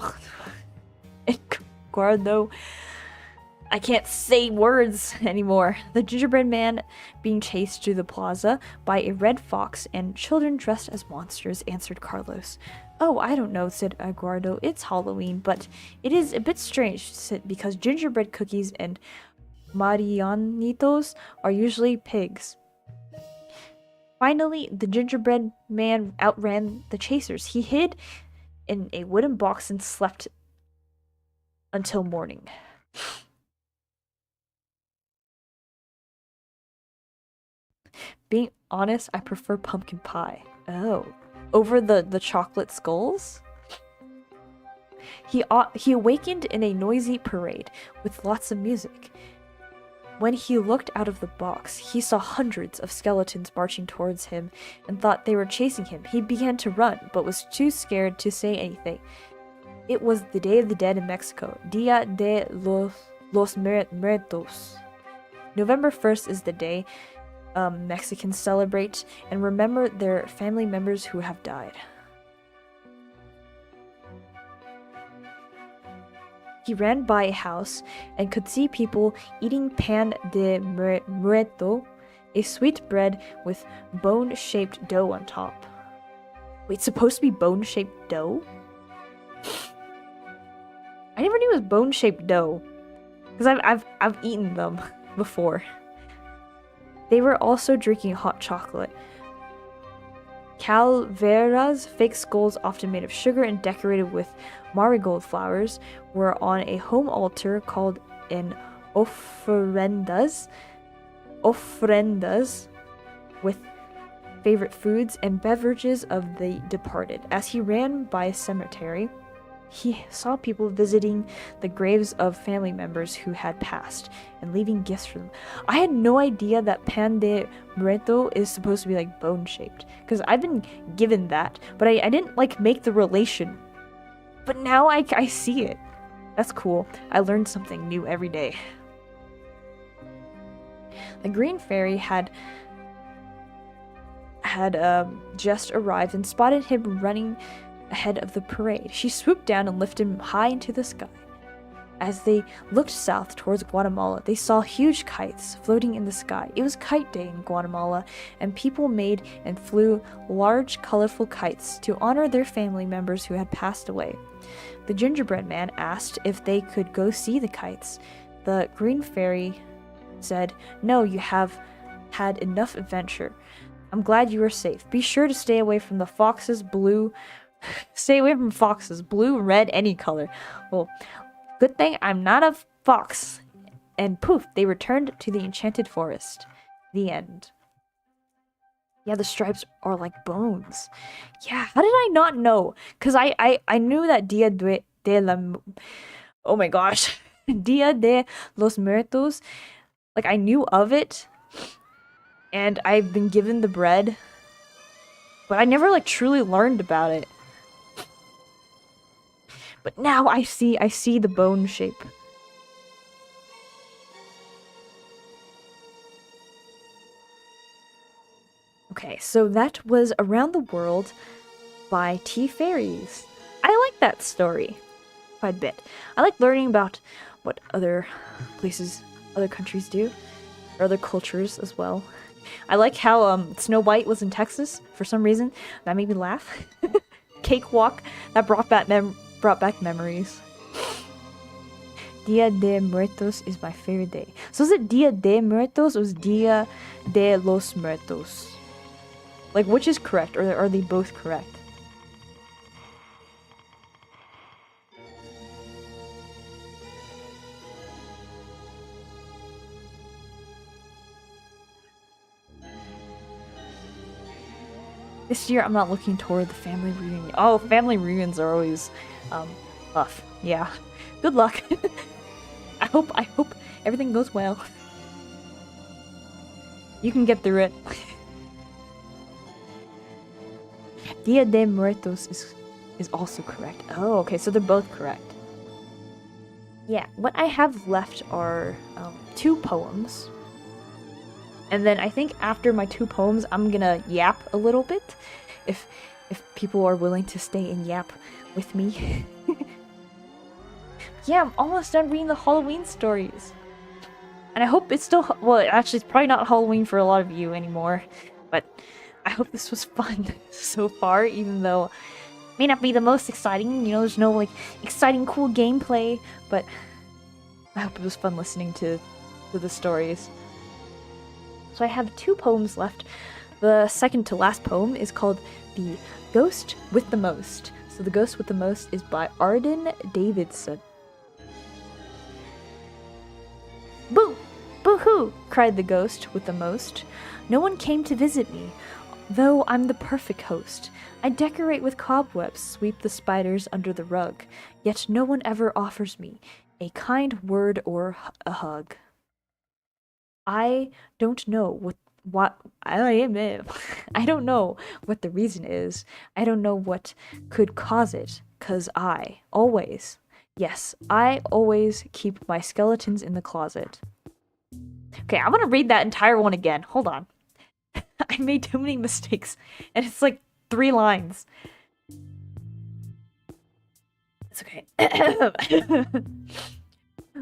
I can't say words anymore. The gingerbread man being chased through the plaza by a red fox and children dressed as monsters, answered Carlos. "Oh, I don't know," said Eduardo. "It's Halloween, but it is a bit strange because gingerbread cookies and marianitos are usually pigs." Finally, the gingerbread man outran the chasers. He hid in a wooden box and slept until morning. Being honest, I prefer pumpkin pie. Oh. Over the chocolate skulls? He awakened in a noisy parade with lots of music. When he looked out of the box, he saw hundreds of skeletons marching towards him and thought they were chasing him. He began to run, but was too scared to say anything. It was the Day of the Dead in Mexico, Dia de los Muertos. November 1st is the day Mexicans celebrate and remember their family members who have died. He ran by a house and could see people eating pan de muerto, a sweet bread with bone-shaped dough on top. Wait, it's supposed to be bone-shaped dough? I never knew it was bone-shaped dough, because I've eaten them before. They were also drinking hot chocolate. Calveras, fake skulls often made of sugar and decorated with marigold flowers, were on a home altar called an ofrendas with favorite foods and beverages of the departed. As he ran by a cemetery, he saw people visiting the graves of family members who had passed and leaving gifts for them. I had no idea that pan de muerto is supposed to be like bone-shaped, because I've been given that, but I didn't like make the relation. But now I see it. That's cool. I learned something new every day. The green fairy had just arrived and spotted him running ahead of the parade. She swooped down and lifted him high into the sky. As they looked south towards Guatemala, they saw huge kites floating in the sky. It was Kite Day in Guatemala, and people made and flew large, colorful kites to honor their family members who had passed away. The gingerbread man asked if they could go see the kites. The green fairy said, "No, you have had enough adventure. I'm glad you are safe. Be sure to stay away from the foxes, blue, red, any color." Well, good thing I'm not a fox. And poof, they returned to the enchanted forest. The end. Yeah, the stripes are like bones. Yeah, how did I not know? Because I knew that Dia de la... Oh my gosh. Dia de los Muertos. Like, I knew of it. And I've been given the bread. But I never, like, truly learned about it. But now I see the bone shape. Okay, so that was Around the World by T Fairies. I like that story quite a bit. I like learning about what other places, other countries do, or other cultures as well. I like how Snow White was in Texas for some reason. That made me laugh. Cakewalk, that brought back memories. Dia de Muertos is my favorite day. So is it Dia de Muertos or is Dia de los Muertos? Like, which is correct, or are they both correct? This year, I'm not looking toward the family reunion. Oh, family reunions are always, tough. Yeah. Good luck. I hope everything goes well. You can get through it. Dia de Muertos is also correct. Oh, okay, so they're both correct. Yeah, what I have left are 2 poems. And then I think after my 2 poems, I'm gonna yap a little bit. If people are willing to stay and yap with me. Yeah, I'm almost done reading the Halloween stories. And I hope it's still, well, actually it's probably not Halloween for a lot of you anymore. But I hope this was fun so far, even though it may not be the most exciting. You know, there's no, like, exciting, cool gameplay. But I hope it was fun listening to the stories. So I have 2 poems left. The second to last poem is called The Ghost with the Most. So The Ghost with the Most is by Arden Davidson. Boo! Boo-hoo! Cried the ghost with the most. No one came to visit me, though I'm the perfect host. I decorate with cobwebs, sweep the spiders under the rug, yet no one ever offers me a kind word or a hug. I don't know what I don't know what the reason is. I don't know what could cause it, 'cause I always keep my skeletons in the closet. Okay, I'm gonna read that entire one again. Hold on. I made too many mistakes, and it's like 3 lines. It's okay.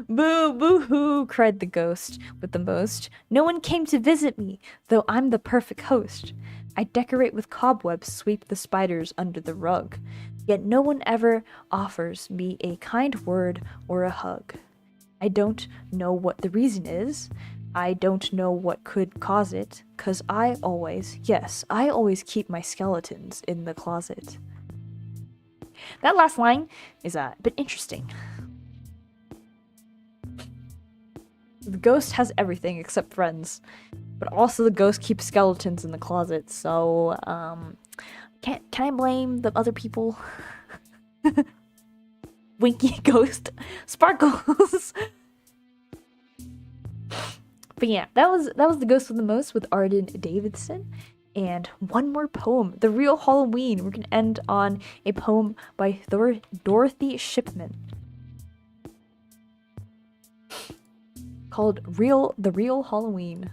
Boo, boo-hoo, cried the ghost with the most. No one came to visit me, though I'm the perfect host. I decorate with cobwebs, sweep the spiders under the rug, yet no one ever offers me a kind word or a hug. I don't know what the reason is. I don't know what could cause it, 'cause I always keep my skeletons in the closet. That last line is a bit interesting. The ghost has everything except friends, but also the ghost keeps skeletons in the closet, so, can I blame the other people? Winky ghost sparkles. But yeah, that was The Ghost with the Most with Arden Davidson. And one more poem, The Real Halloween. We're gonna end on a poem by Dorothy Shipman called The Real Halloween.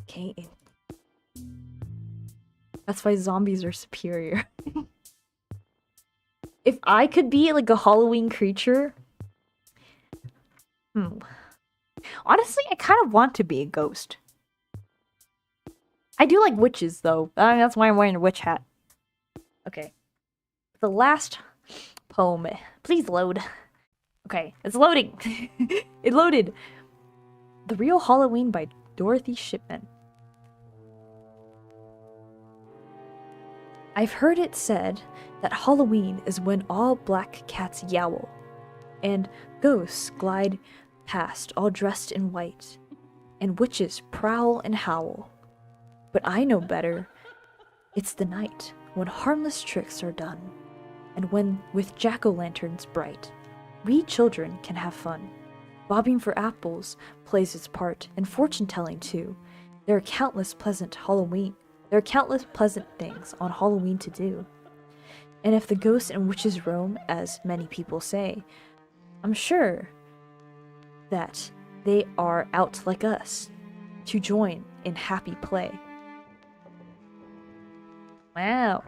Okay. That's why zombies are superior. If I could be like a Halloween creature, honestly, I kind of want to be a ghost. I do like witches, though. That's why I'm wearing a witch hat. Okay. The last poem. Please load. Okay, it's loading. It loaded. The Real Halloween by Dorothy Shipman. I've heard it said that Halloween is when all black cats yowl, and ghosts glide past all dressed in white, and witches prowl and howl. But I know better. It's the night when harmless tricks are done, and when with jack-o'-lanterns bright, we children can have fun. Bobbing for apples plays its part, and fortune-telling too. There are countless pleasant things on Halloween to do. And if the ghosts and witches roam, as many people say, I'm sure that they are out like us to join in happy play. Wow.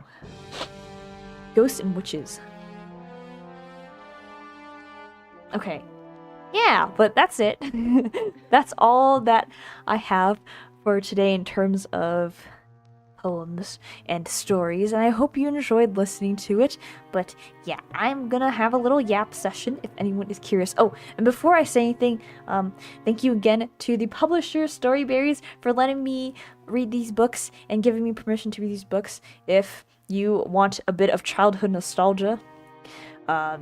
Ghosts and witches. Okay. Yeah, but that's it. That's all that I have for today in terms of poems and stories, and I hope you enjoyed listening to it. But yeah, I'm gonna have a little yap session if anyone is curious. Oh, and before I say anything, thank you again to the publisher Storyberries for letting me read these books and giving me permission to read these books. If you want a bit of childhood nostalgia,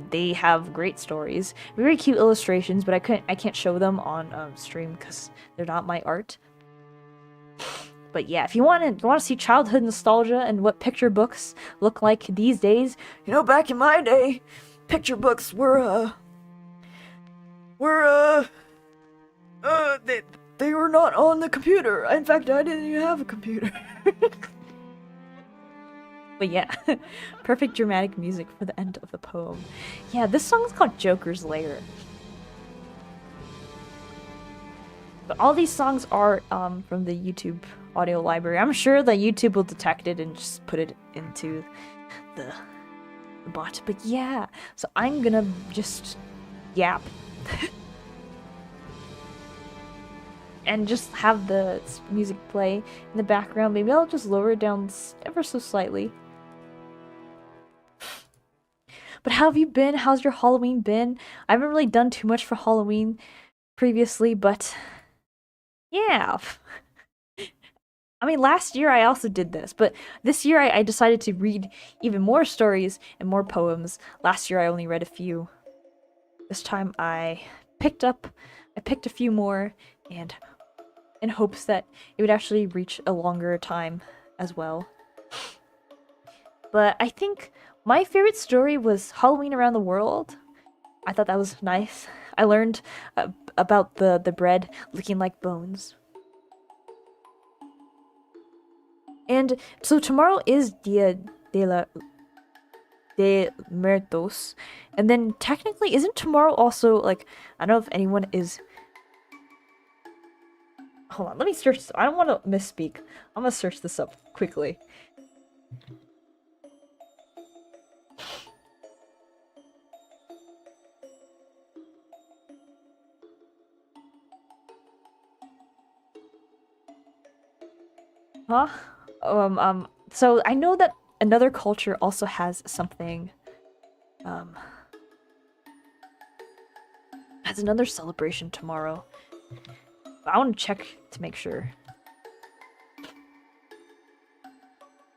they have great stories, very cute illustrations, but I can't show them on stream because they're not my art. But yeah, if you want to see childhood nostalgia and what picture books look like these days, you know, back in my day, picture books were they were not on the computer. In fact, I didn't even have a computer. But yeah, perfect dramatic music for the end of the poem. Yeah, this song is called Joker's Lair. But all these songs are from the YouTube audio library. I'm sure that YouTube will detect it and just put it into the bot. But yeah, so I'm gonna just yap. And just have the music play in the background. Maybe I'll just lower it down ever so slightly. But how have you been? How's your Halloween been? I haven't really done too much for Halloween previously, but yeah. I mean, last year I also did this, but this year I decided to read even more stories and more poems. Last year I only read a few. This time I picked a few more, and in hopes that it would actually reach a longer time as well. But I think my favorite story was Halloween Around the World. I thought that was nice. I learned about the bread looking like bones. And so tomorrow is Dia de Muertos, and then technically isn't tomorrow also, like, I don't know if anyone is... Hold on, let me search this. I don't want to misspeak. I'm gonna search this up quickly. Huh? So I know that another culture also has something, has another celebration tomorrow. I want to check to make sure.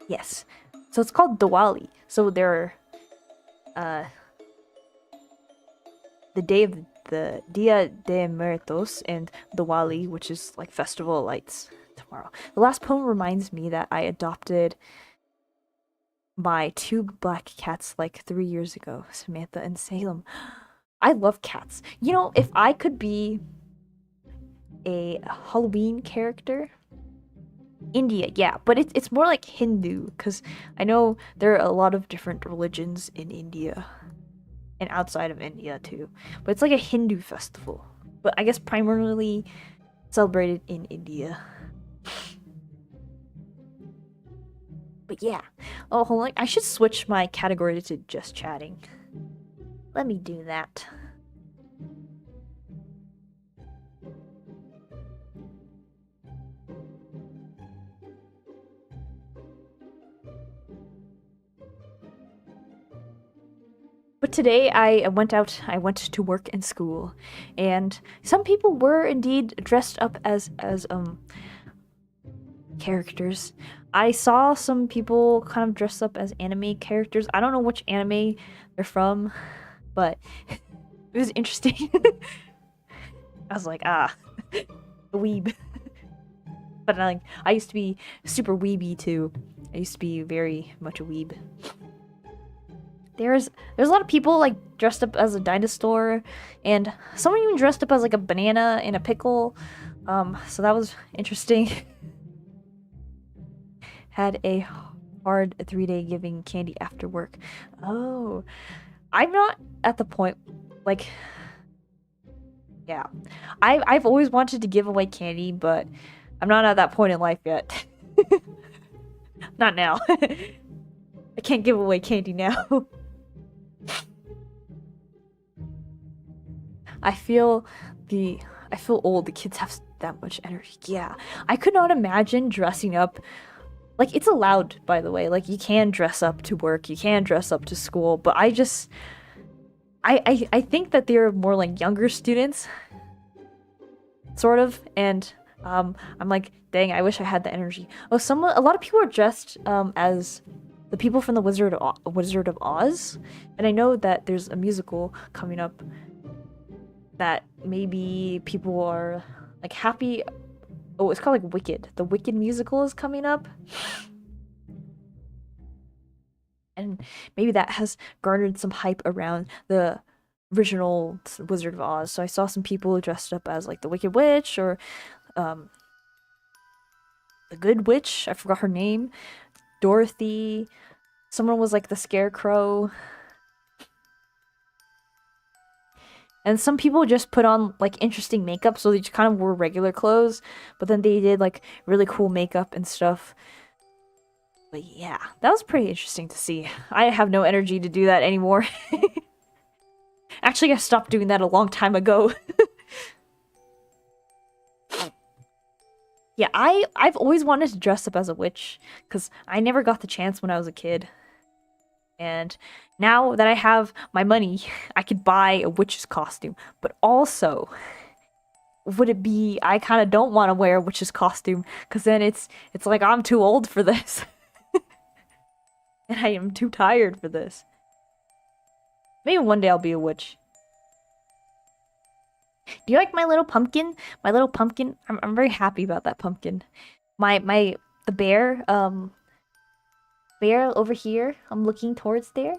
Yes. So it's called Diwali. So there are, the day of the Dia de Muertos and Diwali, which is like Festival of Lights, tomorrow. The last poem reminds me that I adopted my 2 black cats like 3 years ago, Samantha and Salem. I love cats. You know, if I could be a Halloween character, India, yeah, but it's more like Hindu, because I know there are a lot of different religions in India and outside of India too, but it's like a Hindu festival, but I guess primarily celebrated in India. But yeah. Oh, hold on. I should switch my category to just chatting. Let me do that. But today I went to work and school, and some people were indeed dressed up as characters. I saw some people kind of dressed up as anime characters. I don't know which anime they're from, but it was interesting. I was like, a weeb. But I used to be super weeby too. I used to be very much a weeb. There's a lot of people like dressed up as a dinosaur, and someone even dressed up as like a banana and a pickle. So that was interesting. Had a hard 3-day giving candy after work. Oh, I'm not at the point, like, yeah, I've always wanted to give away candy, but I'm not at that point in life yet. Not now. I can't give away candy now. I feel old. The kids have that much energy. Yeah. I could not imagine dressing up. Like, it's allowed, by the way. Like, you can dress up to work, you can dress up to school, but I think that they're more like younger students, sort of, and I'm like, dang, I wish I had the energy. Oh, a lot of people are dressed as the people from the Wizard of Oz, and I know that there's a musical coming up that maybe people are like happy. Oh, it's called like Wicked. The Wicked musical is coming up. And maybe that has garnered some hype around the original Wizard of Oz. So I saw some people dressed up as like the Wicked Witch or the Good Witch. I forgot her name. Dorothy. Someone was like the Scarecrow. And some people just put on like interesting makeup, so they just kind of wore regular clothes, but then they did like really cool makeup and stuff. But yeah, that was pretty interesting to see. I have no energy to do that anymore. Actually, I stopped doing that a long time ago. Yeah, I've always wanted to dress up as a witch, because I never got the chance when I was a kid. And now that I have my money, I could buy a witch's costume. But also, would it be, I kind of don't want to wear a witch's costume, because then it's like I'm too old for this. And I am too tired for this. Maybe one day I'll be a witch. Do you like my little pumpkin? My little pumpkin? I'm very happy about that pumpkin. The bear, bear over here, I'm looking towards there,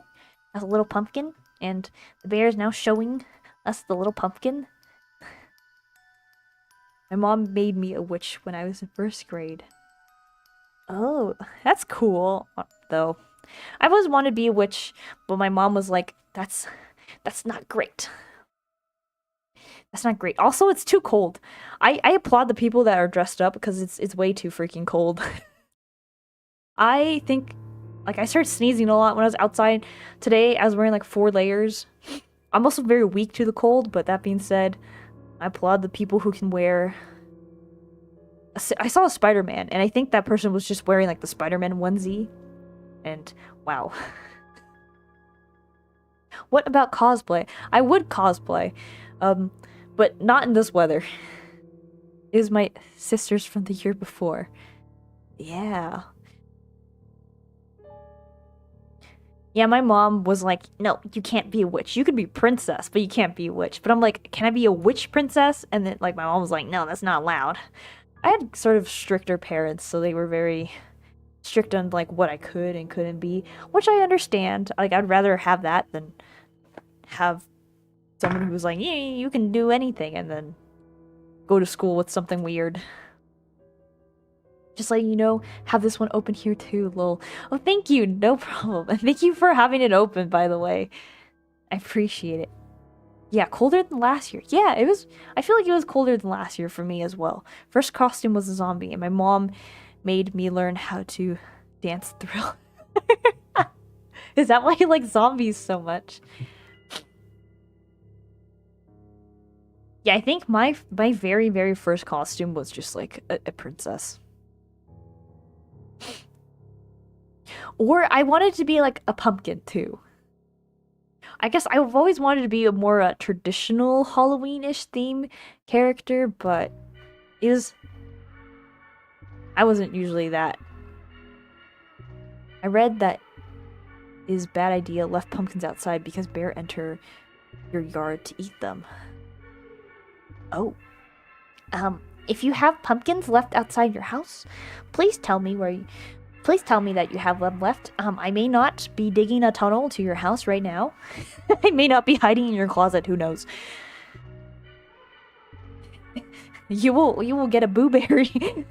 as a little pumpkin, and the bear is now showing us the little pumpkin. My mom made me a witch when I was in 1st grade. Oh, that's cool, though. I've always wanted to be a witch, but my mom was like, that's not great. That's not great. Also, it's too cold. I applaud the people that are dressed up, because it's way too freaking cold. I think, like, I started sneezing a lot when I was outside. Today, I was wearing like 4 layers. I'm also very weak to the cold, but that being said, I applaud the people who can wear... I saw a Spider-Man, and I think that person was just wearing like the Spider-Man onesie. And wow. What about cosplay? I would cosplay, but not in this weather. It was my sister's from the year before. Yeah. Yeah, my mom was like, no, you can't be a witch. You could be a princess, but you can't be a witch. But I'm like, can I be a witch princess? And then like my mom was like, no, that's not allowed. I had sort of stricter parents, so they were very strict on like what I could and couldn't be, which I understand. Like, I'd rather have that than have someone who was like, yeah, you can do anything, and then go to school with something weird. Just letting you know, have this one open here too, lol. Oh, thank you, no problem. And thank you for having it open, by the way. I appreciate it. Yeah, colder than last year. Yeah, it was, I feel like it was colder than last year for me as well. First costume was a zombie, and my mom made me learn how to dance thrill. Is that why you like zombies so much? Yeah, I think my very, very first costume was just like a princess. Or I wanted to be like a pumpkin too. I guess I've always wanted to be a more traditional Halloween-ish theme character, but I wasn't usually that. I read that it is a bad idea left pumpkins outside because bears enter your yard to eat them. Oh. If you have pumpkins left outside your house, please tell me that you have them left. I may not be digging a tunnel to your house right now. I may not be hiding in your closet, who knows. You will get a boo-berry.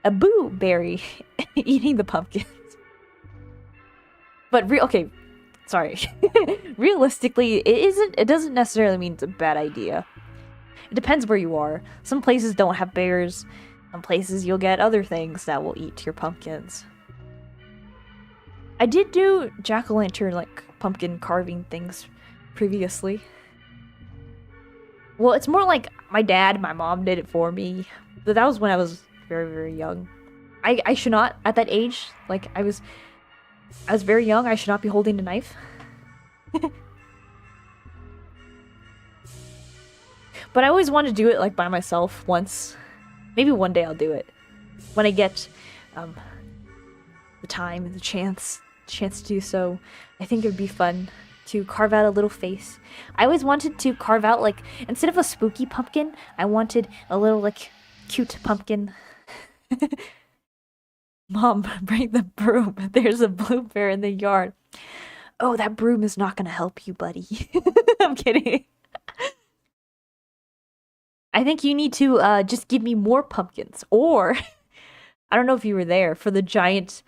A boo-berry eating the pumpkins. But okay, sorry. Realistically, it doesn't necessarily mean it's a bad idea. It depends where you are. Some places don't have bears. Some places you'll get other things that will eat your pumpkins. I did do jack-o'-lantern, like, pumpkin carving things previously. Well, it's more like my dad, my mom did it for me. But that was when I was very, very young. I should not, at that age, like, I was very young, I should not be holding a knife. But I always wanted to do it, like, by myself once. Maybe one day I'll do it. When I get, the time and the chance to do so, I think it would be fun to carve out a little face. I always wanted to carve out, like, instead of a spooky pumpkin, I wanted a little, like, cute pumpkin. Mom, bring the broom. There's a blue bear in the yard. Oh, that broom is not gonna help you, buddy. I'm kidding. I think you need to just give me more pumpkins. Or, I don't know if you were there for the giant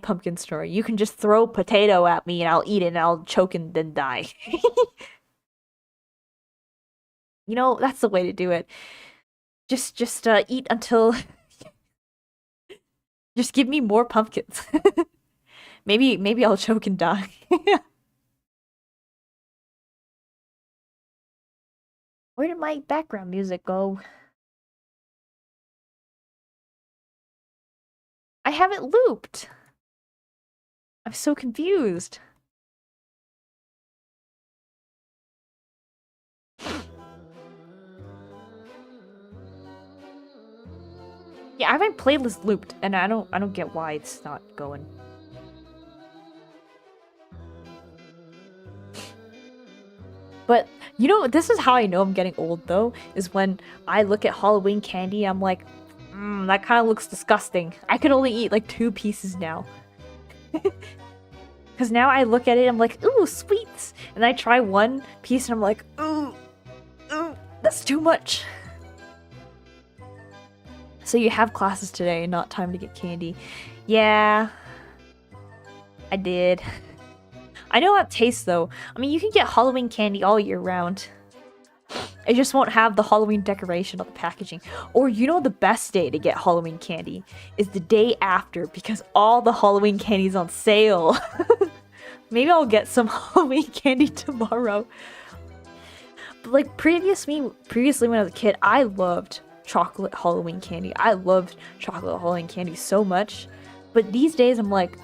pumpkin story. You can just throw a potato at me and I'll eat it and I'll choke and then die. You know, that's the way to do it. Just eat until... Just give me more pumpkins. Maybe I'll choke and die. Where did my background music go? I have it looped. I'm so confused. Yeah, I have my playlist looped, and I don't get why it's not going. But you know, this is how I know I'm getting old though, is when I look at Halloween candy, I'm like, that kind of looks disgusting. I could only eat like 2 pieces now. Because now I look at it, I'm like, ooh, sweets! And I try 1 piece and I'm like, ooh, that's too much. So you have classes today, not time to get candy. Yeah, I did. I know how it tastes though. I mean, you can get Halloween candy all year round. It just won't have the Halloween decoration on the packaging. Or you know the best day to get Halloween candy is the day after because all the Halloween candy is on sale. Maybe I'll get some Halloween candy tomorrow. But like previously when I was a kid, I loved chocolate Halloween candy. I loved chocolate Halloween candy so much. But these days I'm like,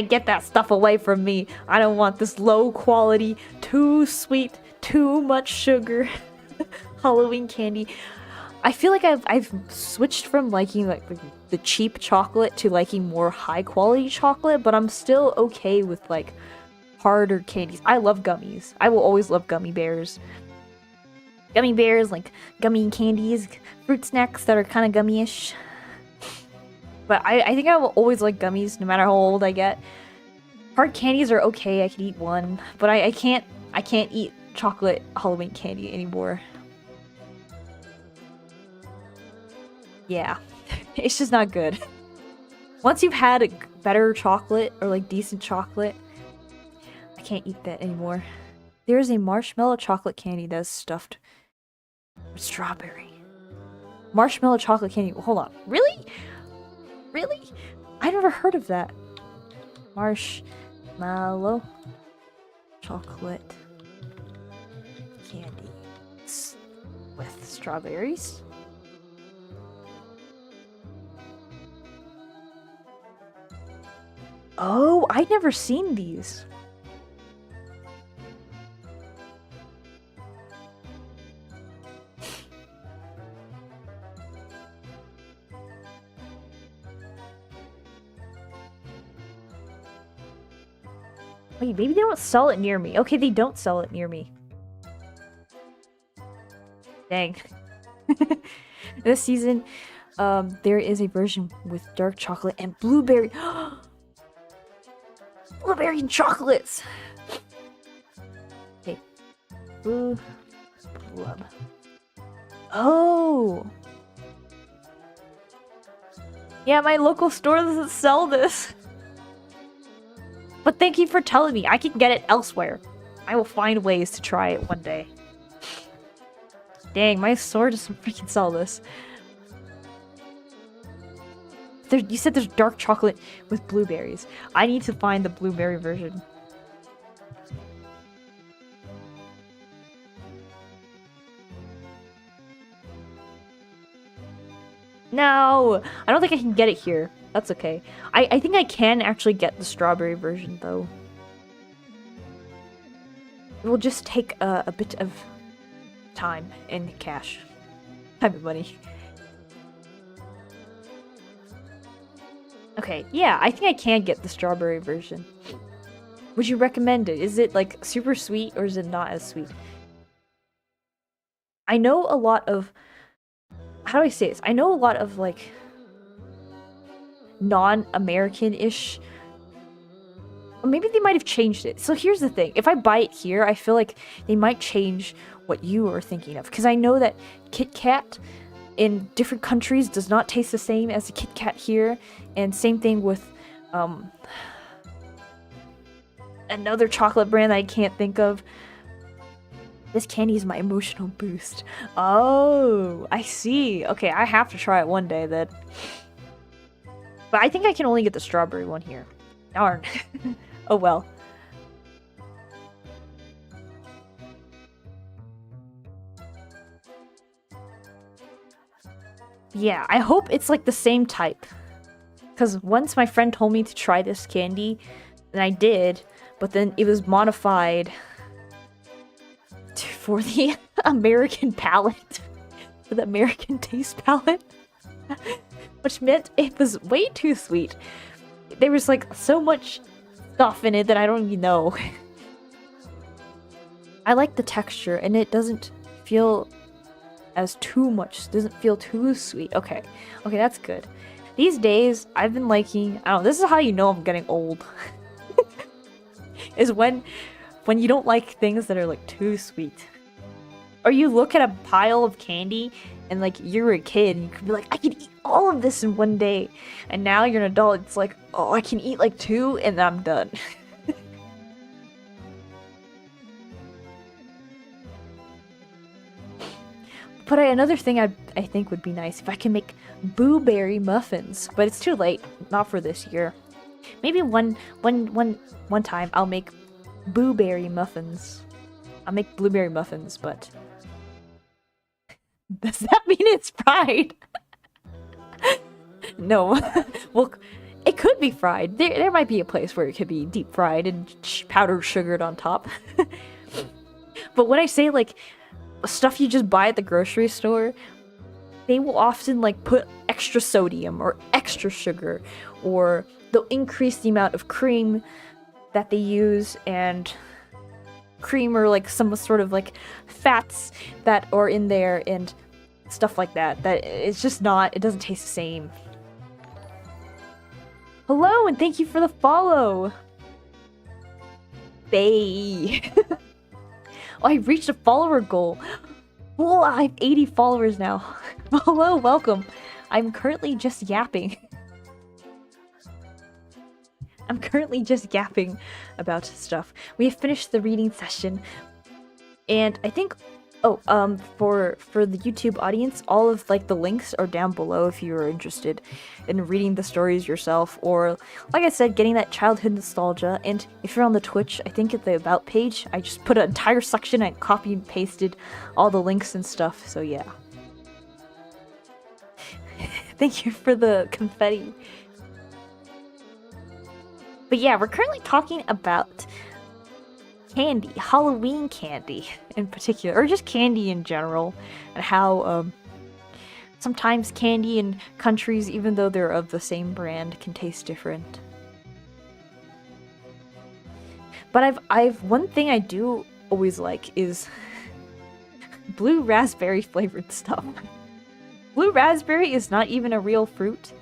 get that stuff away from me. I don't want this low quality, too sweet, too much sugar Halloween candy. I feel like I've switched from liking like the cheap chocolate to liking more high quality chocolate, but I'm still okay with like harder candies. I love gummies. I will always love gummy bears. Gummy bears, like gummy candies, fruit snacks that are kind of gummy-ish. But I think I will always like gummies no matter how old I get. Hard candies are okay, I can eat 1, but I can't eat chocolate Halloween candy anymore. Yeah, it's just not good. Once you've had a better chocolate or like decent chocolate, I can't eat that anymore. There's a marshmallow chocolate candy that's stuffed with strawberry. Marshmallow chocolate candy. Hold on. Really? Really? I never heard of that. Marshmallow chocolate candy with strawberries. Oh, I'd never seen these. Wait, maybe they don't sell it near me. Okay, they don't sell it near me. Dang. This season, there is a version with dark chocolate and blueberry. Blueberry and chocolates! Okay. Blue. Blub. Oh! Yeah, my local store doesn't sell this. But thank you for telling me. I can get it elsewhere. I will find ways to try it one day. Dang, my store doesn't freaking sell this. You said there's dark chocolate with blueberries. I need to find the blueberry version. No! I don't think I can get it here. That's okay. I think I can actually get the strawberry version, though. It will just take a bit of time and cash. Time and money. Okay, yeah, I think I can get the strawberry version. Would you recommend it? Is it, like, super sweet, or is it not as sweet? I know a lot of... How do I say this? I know a lot of, like, non-American-ish... Or maybe they might have changed it. So here's the thing. If I buy it here, I feel like they might change what you are thinking of. Because I know that Kit Kat in different countries does not taste the same as a Kit Kat here. And same thing with another chocolate brand that I can't think of. This candy is my emotional boost. Oh, I see. Okay, I have to try it one day then. But I think I can only get the strawberry one here. Darn. Oh well. Yeah, I hope it's like the same type. Because once my friend told me to try this candy, and I did, but then it was modified for the American palate. For the American taste palette. Which meant it was way too sweet. There was like so much stuff in it that I don't even know. I like the texture, and it doesn't feel as too much. Doesn't feel too sweet. Okay, that's good. These days, I've been liking... I don't know, this is how you know I'm getting old. Is when you don't like things that are, like, too sweet. Or you look at a pile of candy, and, like, you're a kid, and you could be like, I could eat all of this in one day. And now you're an adult, it's like, oh, I can eat, like, 2, and I'm done. But another thing I think would be nice if I can make blueberry muffins, but it's too late, not for this year. Maybe one time I'll make blueberry muffins. I'll make blueberry muffins, but does that mean it's fried? No. Well, it could be fried. There might be a place where it could be deep fried and powdered sugared on top. But when I say like stuff you just buy at the grocery store, they will often like put extra sodium or extra sugar, or they'll increase the amount of cream that they use, and cream or like some sort of like fats that are in there and stuff like that. That it's just not, it doesn't taste the same. Hello, and thank you for the follow. Bay. Oh, I reached a follower goal. Well, I have 80 followers now. Hello, welcome. I'm currently just yapping. I'm currently just yapping about stuff. We have finished the reading session, and I think, for the YouTube audience, all of like the links are down below if you are interested in reading the stories yourself, or like I said, getting that childhood nostalgia. And if you're on the Twitch, I think at the About page, I just put an entire section and copy and pasted all the links and stuff, so yeah. Thank you for the confetti. But yeah, we're currently talking about candy, Halloween candy in particular, or just candy in general, and how sometimes candy in countries, even though they're of the same brand, can taste different. But I've one thing I do always like is blue raspberry flavored stuff. Blue raspberry is not even a real fruit,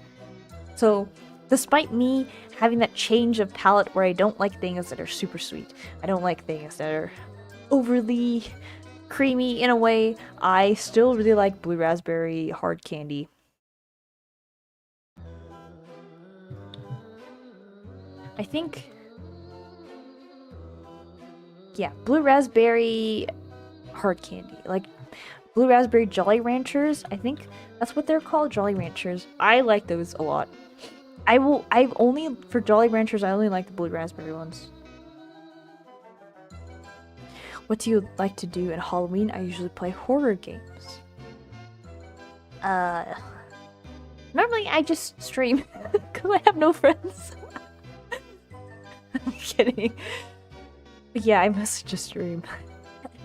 so despite me having that change of palate where I don't like things that are super sweet, I don't like things that are overly creamy in a way, I still really like blue raspberry hard candy. I think, yeah, blue raspberry hard candy. Like, Blue Raspberry Jolly Ranchers. I think that's what they're called, Jolly Ranchers. I like those a lot. For Jolly Ranchers, I only like the Blue Raspberry ones. What do you like to do at Halloween? I usually play horror games. Normally I just stream because I have no friends. I'm kidding. But yeah, I must just stream.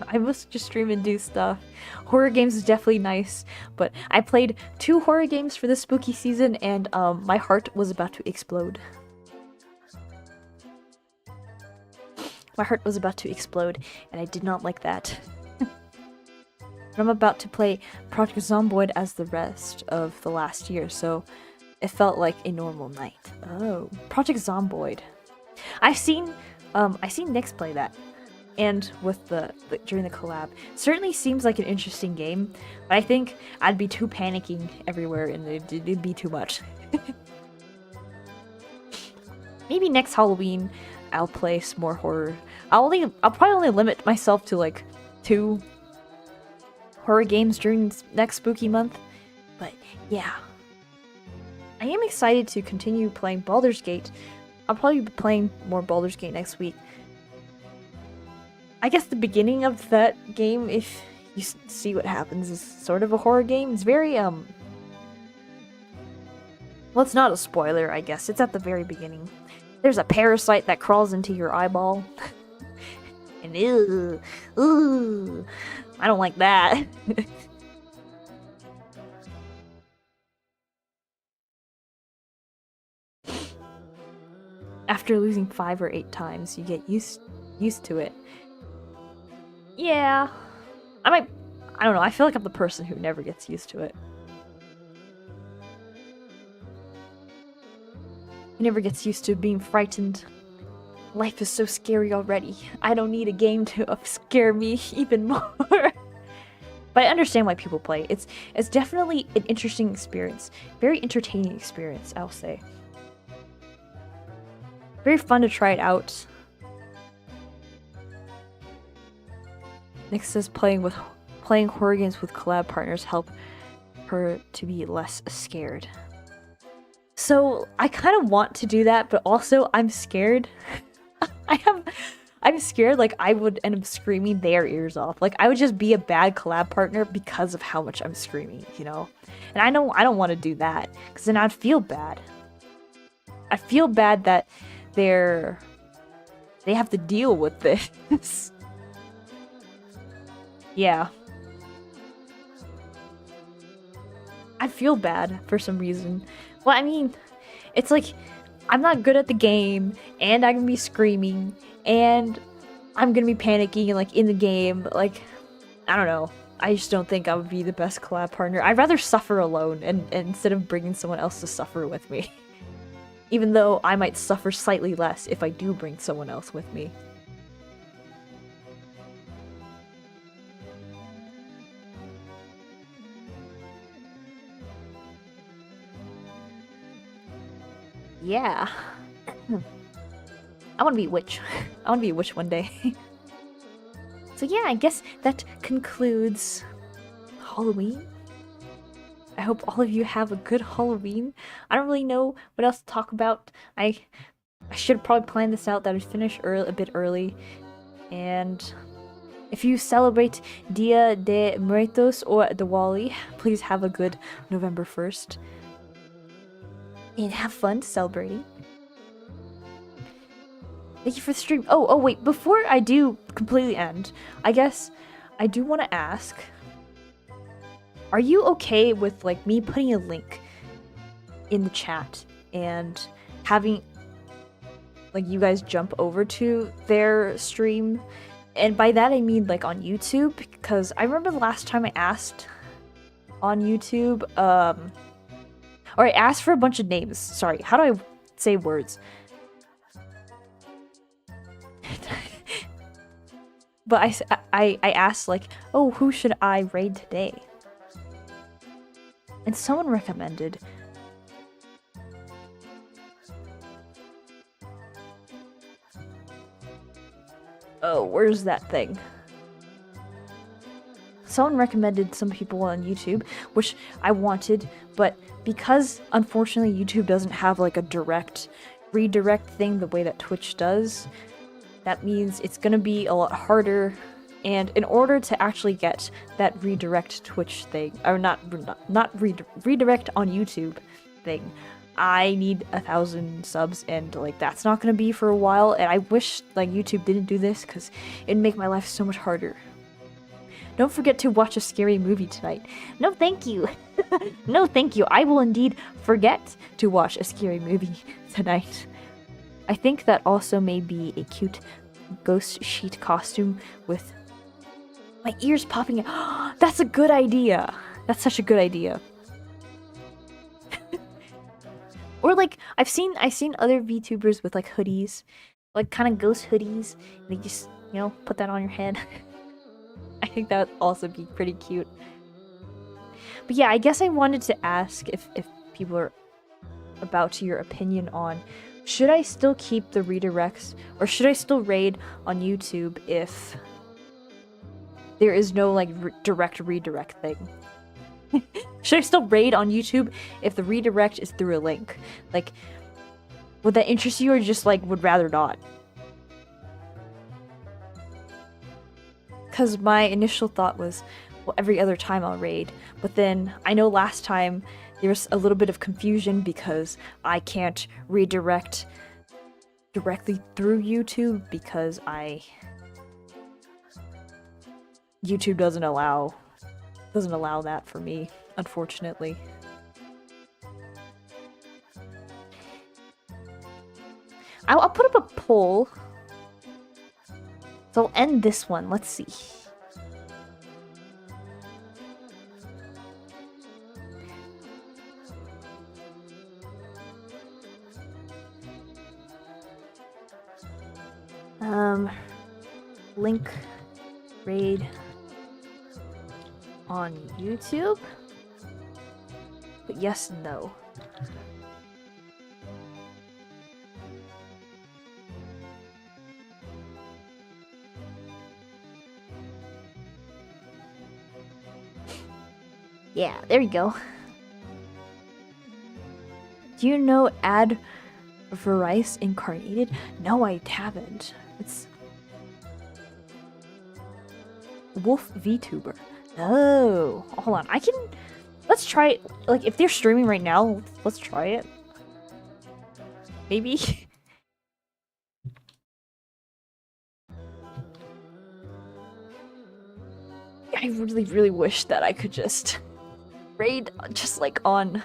I must just stream and do stuff. Horror games is definitely nice, but I played 2 horror games for this spooky season, and my heart was about to explode. My heart was about to explode, and I did not like that. But I'm about to play Project Zomboid as the rest of the last year, so it felt like a normal night. Oh, Project Zomboid. I've seen Nyx play that, and with during the collab. Certainly seems like an interesting game, but I think I'd be too panicking everywhere, and it'd be too much. Maybe next Halloween I'll play some more horror. I'll probably only limit myself to like 2 horror games during next spooky month. But yeah, I am excited to continue playing Baldur's Gate. I'll probably be playing more Baldur's Gate next week. I guess the beginning of that game, if you see what happens, is sort of a horror game. It's very well, it's not a spoiler, I guess. It's at the very beginning. There's a parasite that crawls into your eyeball. And ooh, I don't like that. After losing 5 or 8 times, you get used to it. Yeah. I don't know, I feel like I'm the person who never gets used to it. Who never gets used to being frightened. Life is so scary already. I don't need a game to scare me even more. But I understand why people play. It's definitely an interesting experience. Very entertaining experience, I'll say. Very fun to try it out. Nyx says playing horror games with collab partners help her to be less scared. So I kind of want to do that, but also I'm scared. I'm scared like I would end up screaming their ears off. Like I would just be a bad collab partner because of how much I'm screaming, you know? And I don't want to do that because then I'd feel bad. I feel bad that they have to deal with this. Yeah. I feel bad for some reason. Well, I mean, it's like I'm not good at the game, and I'm gonna be screaming, and I'm gonna be panicking, like in the game. Like, I don't know. I just don't think I would be the best collab partner. I'd rather suffer alone, and instead of bringing someone else to suffer with me. Even though I might suffer slightly less if I do bring someone else with me. Yeah. I want to be a witch. I want to be a witch one day. So yeah, I guess that concludes Halloween. I hope all of you have a good Halloween. I don't really know what else to talk about. I should probably plan this out that I'd finish a bit early. And if you celebrate Dia de Muertos or Diwali, please have a good November 1st. And have fun celebrating. Thank you for the stream. Oh wait, before I do completely end, I guess I do want to ask, are you okay with like me putting a link in the chat and having like you guys jump over to their stream? And by that I mean like on YouTube, because I remember the last time I asked on YouTube, or I asked for a bunch of names. Sorry, how do I say words? But I asked like, oh, who should I raid today? And someone recommended where's that thing? someone recommended some people on YouTube, which I wanted, but because unfortunately YouTube doesn't have like a direct redirect thing the way that Twitch does, that means it's gonna be a lot harder. And in order to actually get that redirect Twitch thing, or not redirect on YouTube thing, I need 1,000 subs, and like that's not gonna be for a while. And I wish like YouTube didn't do this because it'd make my life so much harder. Don't forget to watch a scary movie tonight. No, thank you. No, thank you. I will indeed forget to watch a scary movie tonight. I think that also may be a cute ghost sheet costume with my ears popping out. That's a good idea. That's such a good idea. Or like I've seen other VTubers with like hoodies, like kind of ghost hoodies. They just, you know, put that on your head. I think that would also be pretty cute. But yeah, I guess I wanted to ask if people are about your opinion on, should I still keep the redirects or should I still raid on YouTube if there is no like direct redirect thing? Should I still raid on YouTube if the redirect is through a link? Like, would that interest you or just like would rather not? Because my initial thought was, well, every other time I'll raid. But then I know last time there was a little bit of confusion because I can't redirect directly through YouTube because YouTube doesn't allow that for me, unfortunately. I'll put up a poll. So I'll end this one. Let's see. Link raid on YouTube? But yes and no. Yeah, there you go. Do you know adverice incarnated? No, I haven't. It's Wolf VTuber. Oh, hold on. Let's try it. Like, if they're streaming right now, let's try it. Maybe. I really, really wish that I could just raid just like on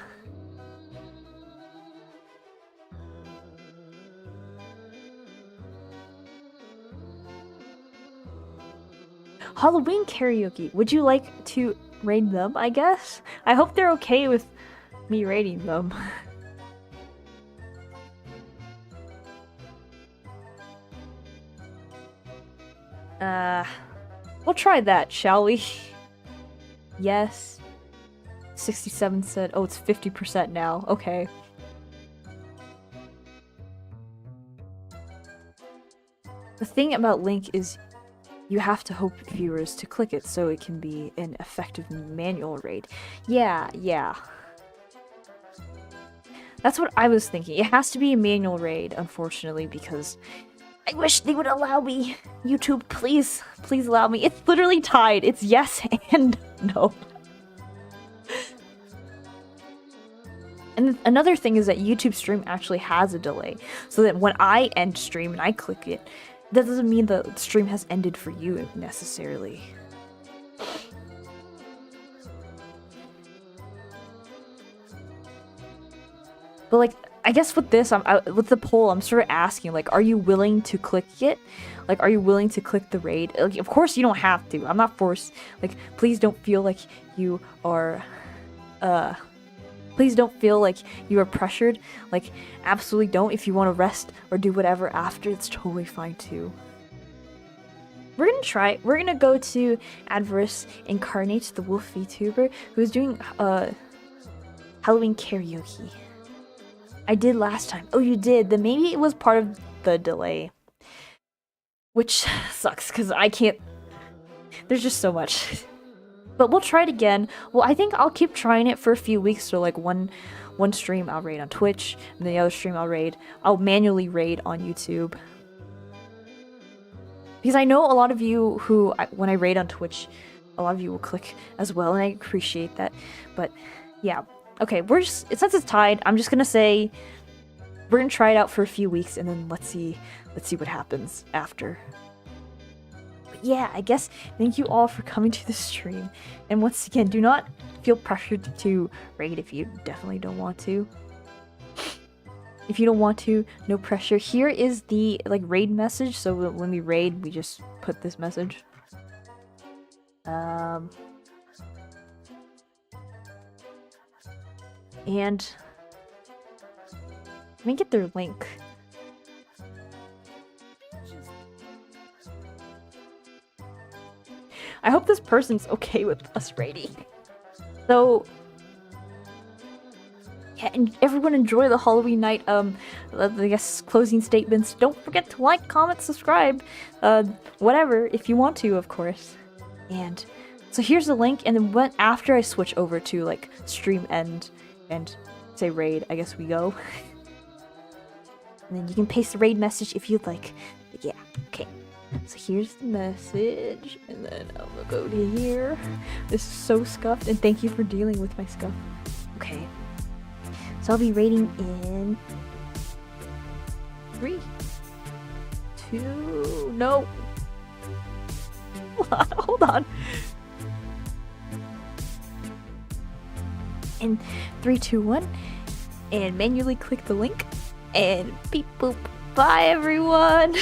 Halloween karaoke. Would you like to raid them, I guess? I hope they're okay with me raiding them. We'll try that, shall we? Yes. 67 said, oh, it's 50% now. Okay. The thing about Link is you have to hope viewers to click it so it can be an effective manual raid. Yeah. That's what I was thinking. It has to be a manual raid, unfortunately, because I wish they would allow me. YouTube, please allow me. It's literally tied. It's yes and no. And another thing is that YouTube stream actually has a delay, so that when I end stream and I click it, that doesn't mean the stream has ended for you necessarily. But like, I guess with this, with the poll, I'm sort of asking, like, are you willing to click it? Like, are you willing to click the raid? Like, of course you don't have to. I'm not forced. Like, please don't feel like you are, please don't feel like you are pressured. Like, absolutely don't. If you want to rest or do whatever after, it's totally fine too. We're gonna try. We're gonna go to Adverse Incarnate, the Wolf VTuber, who's doing Halloween karaoke. I did last time. Oh, you did? Then maybe it was part of the delay. Which sucks, because I can't... There's just so much. But we'll try it again. Well, I think I'll keep trying it for a few weeks. So like one stream I'll raid on Twitch, and then the other stream I'll manually raid on YouTube. Because I know a lot of you who, when I raid on Twitch, a lot of you will click as well, and I appreciate that. But yeah, okay, since it's tied, I'm just gonna say we're gonna try it out for a few weeks, and then let's see what happens after. But yeah, I guess thank you all for coming to the stream, and once again, do not feel pressured to raid if you definitely don't want to. If you don't want to, no pressure. Here is the raid message. So when we raid, we just put this message. And let me get their link. I hope this person's okay with us raiding. So yeah, and everyone enjoy the Halloween night. I guess closing statements. Don't forget to like, comment, subscribe, whatever, if you want to, of course. And so here's the link, and then after I switch over to like stream end and say raid, I guess we go. And then you can paste the raid message if you'd like. But yeah, okay. So here's the message, and then I'm gonna go to here. This is so scuffed, and thank you for dealing with my scuff. Okay. So I'll be rating in 3, 2, no. Hold on. In 3, 2, 1, and manually click the link, and beep boop. Bye everyone.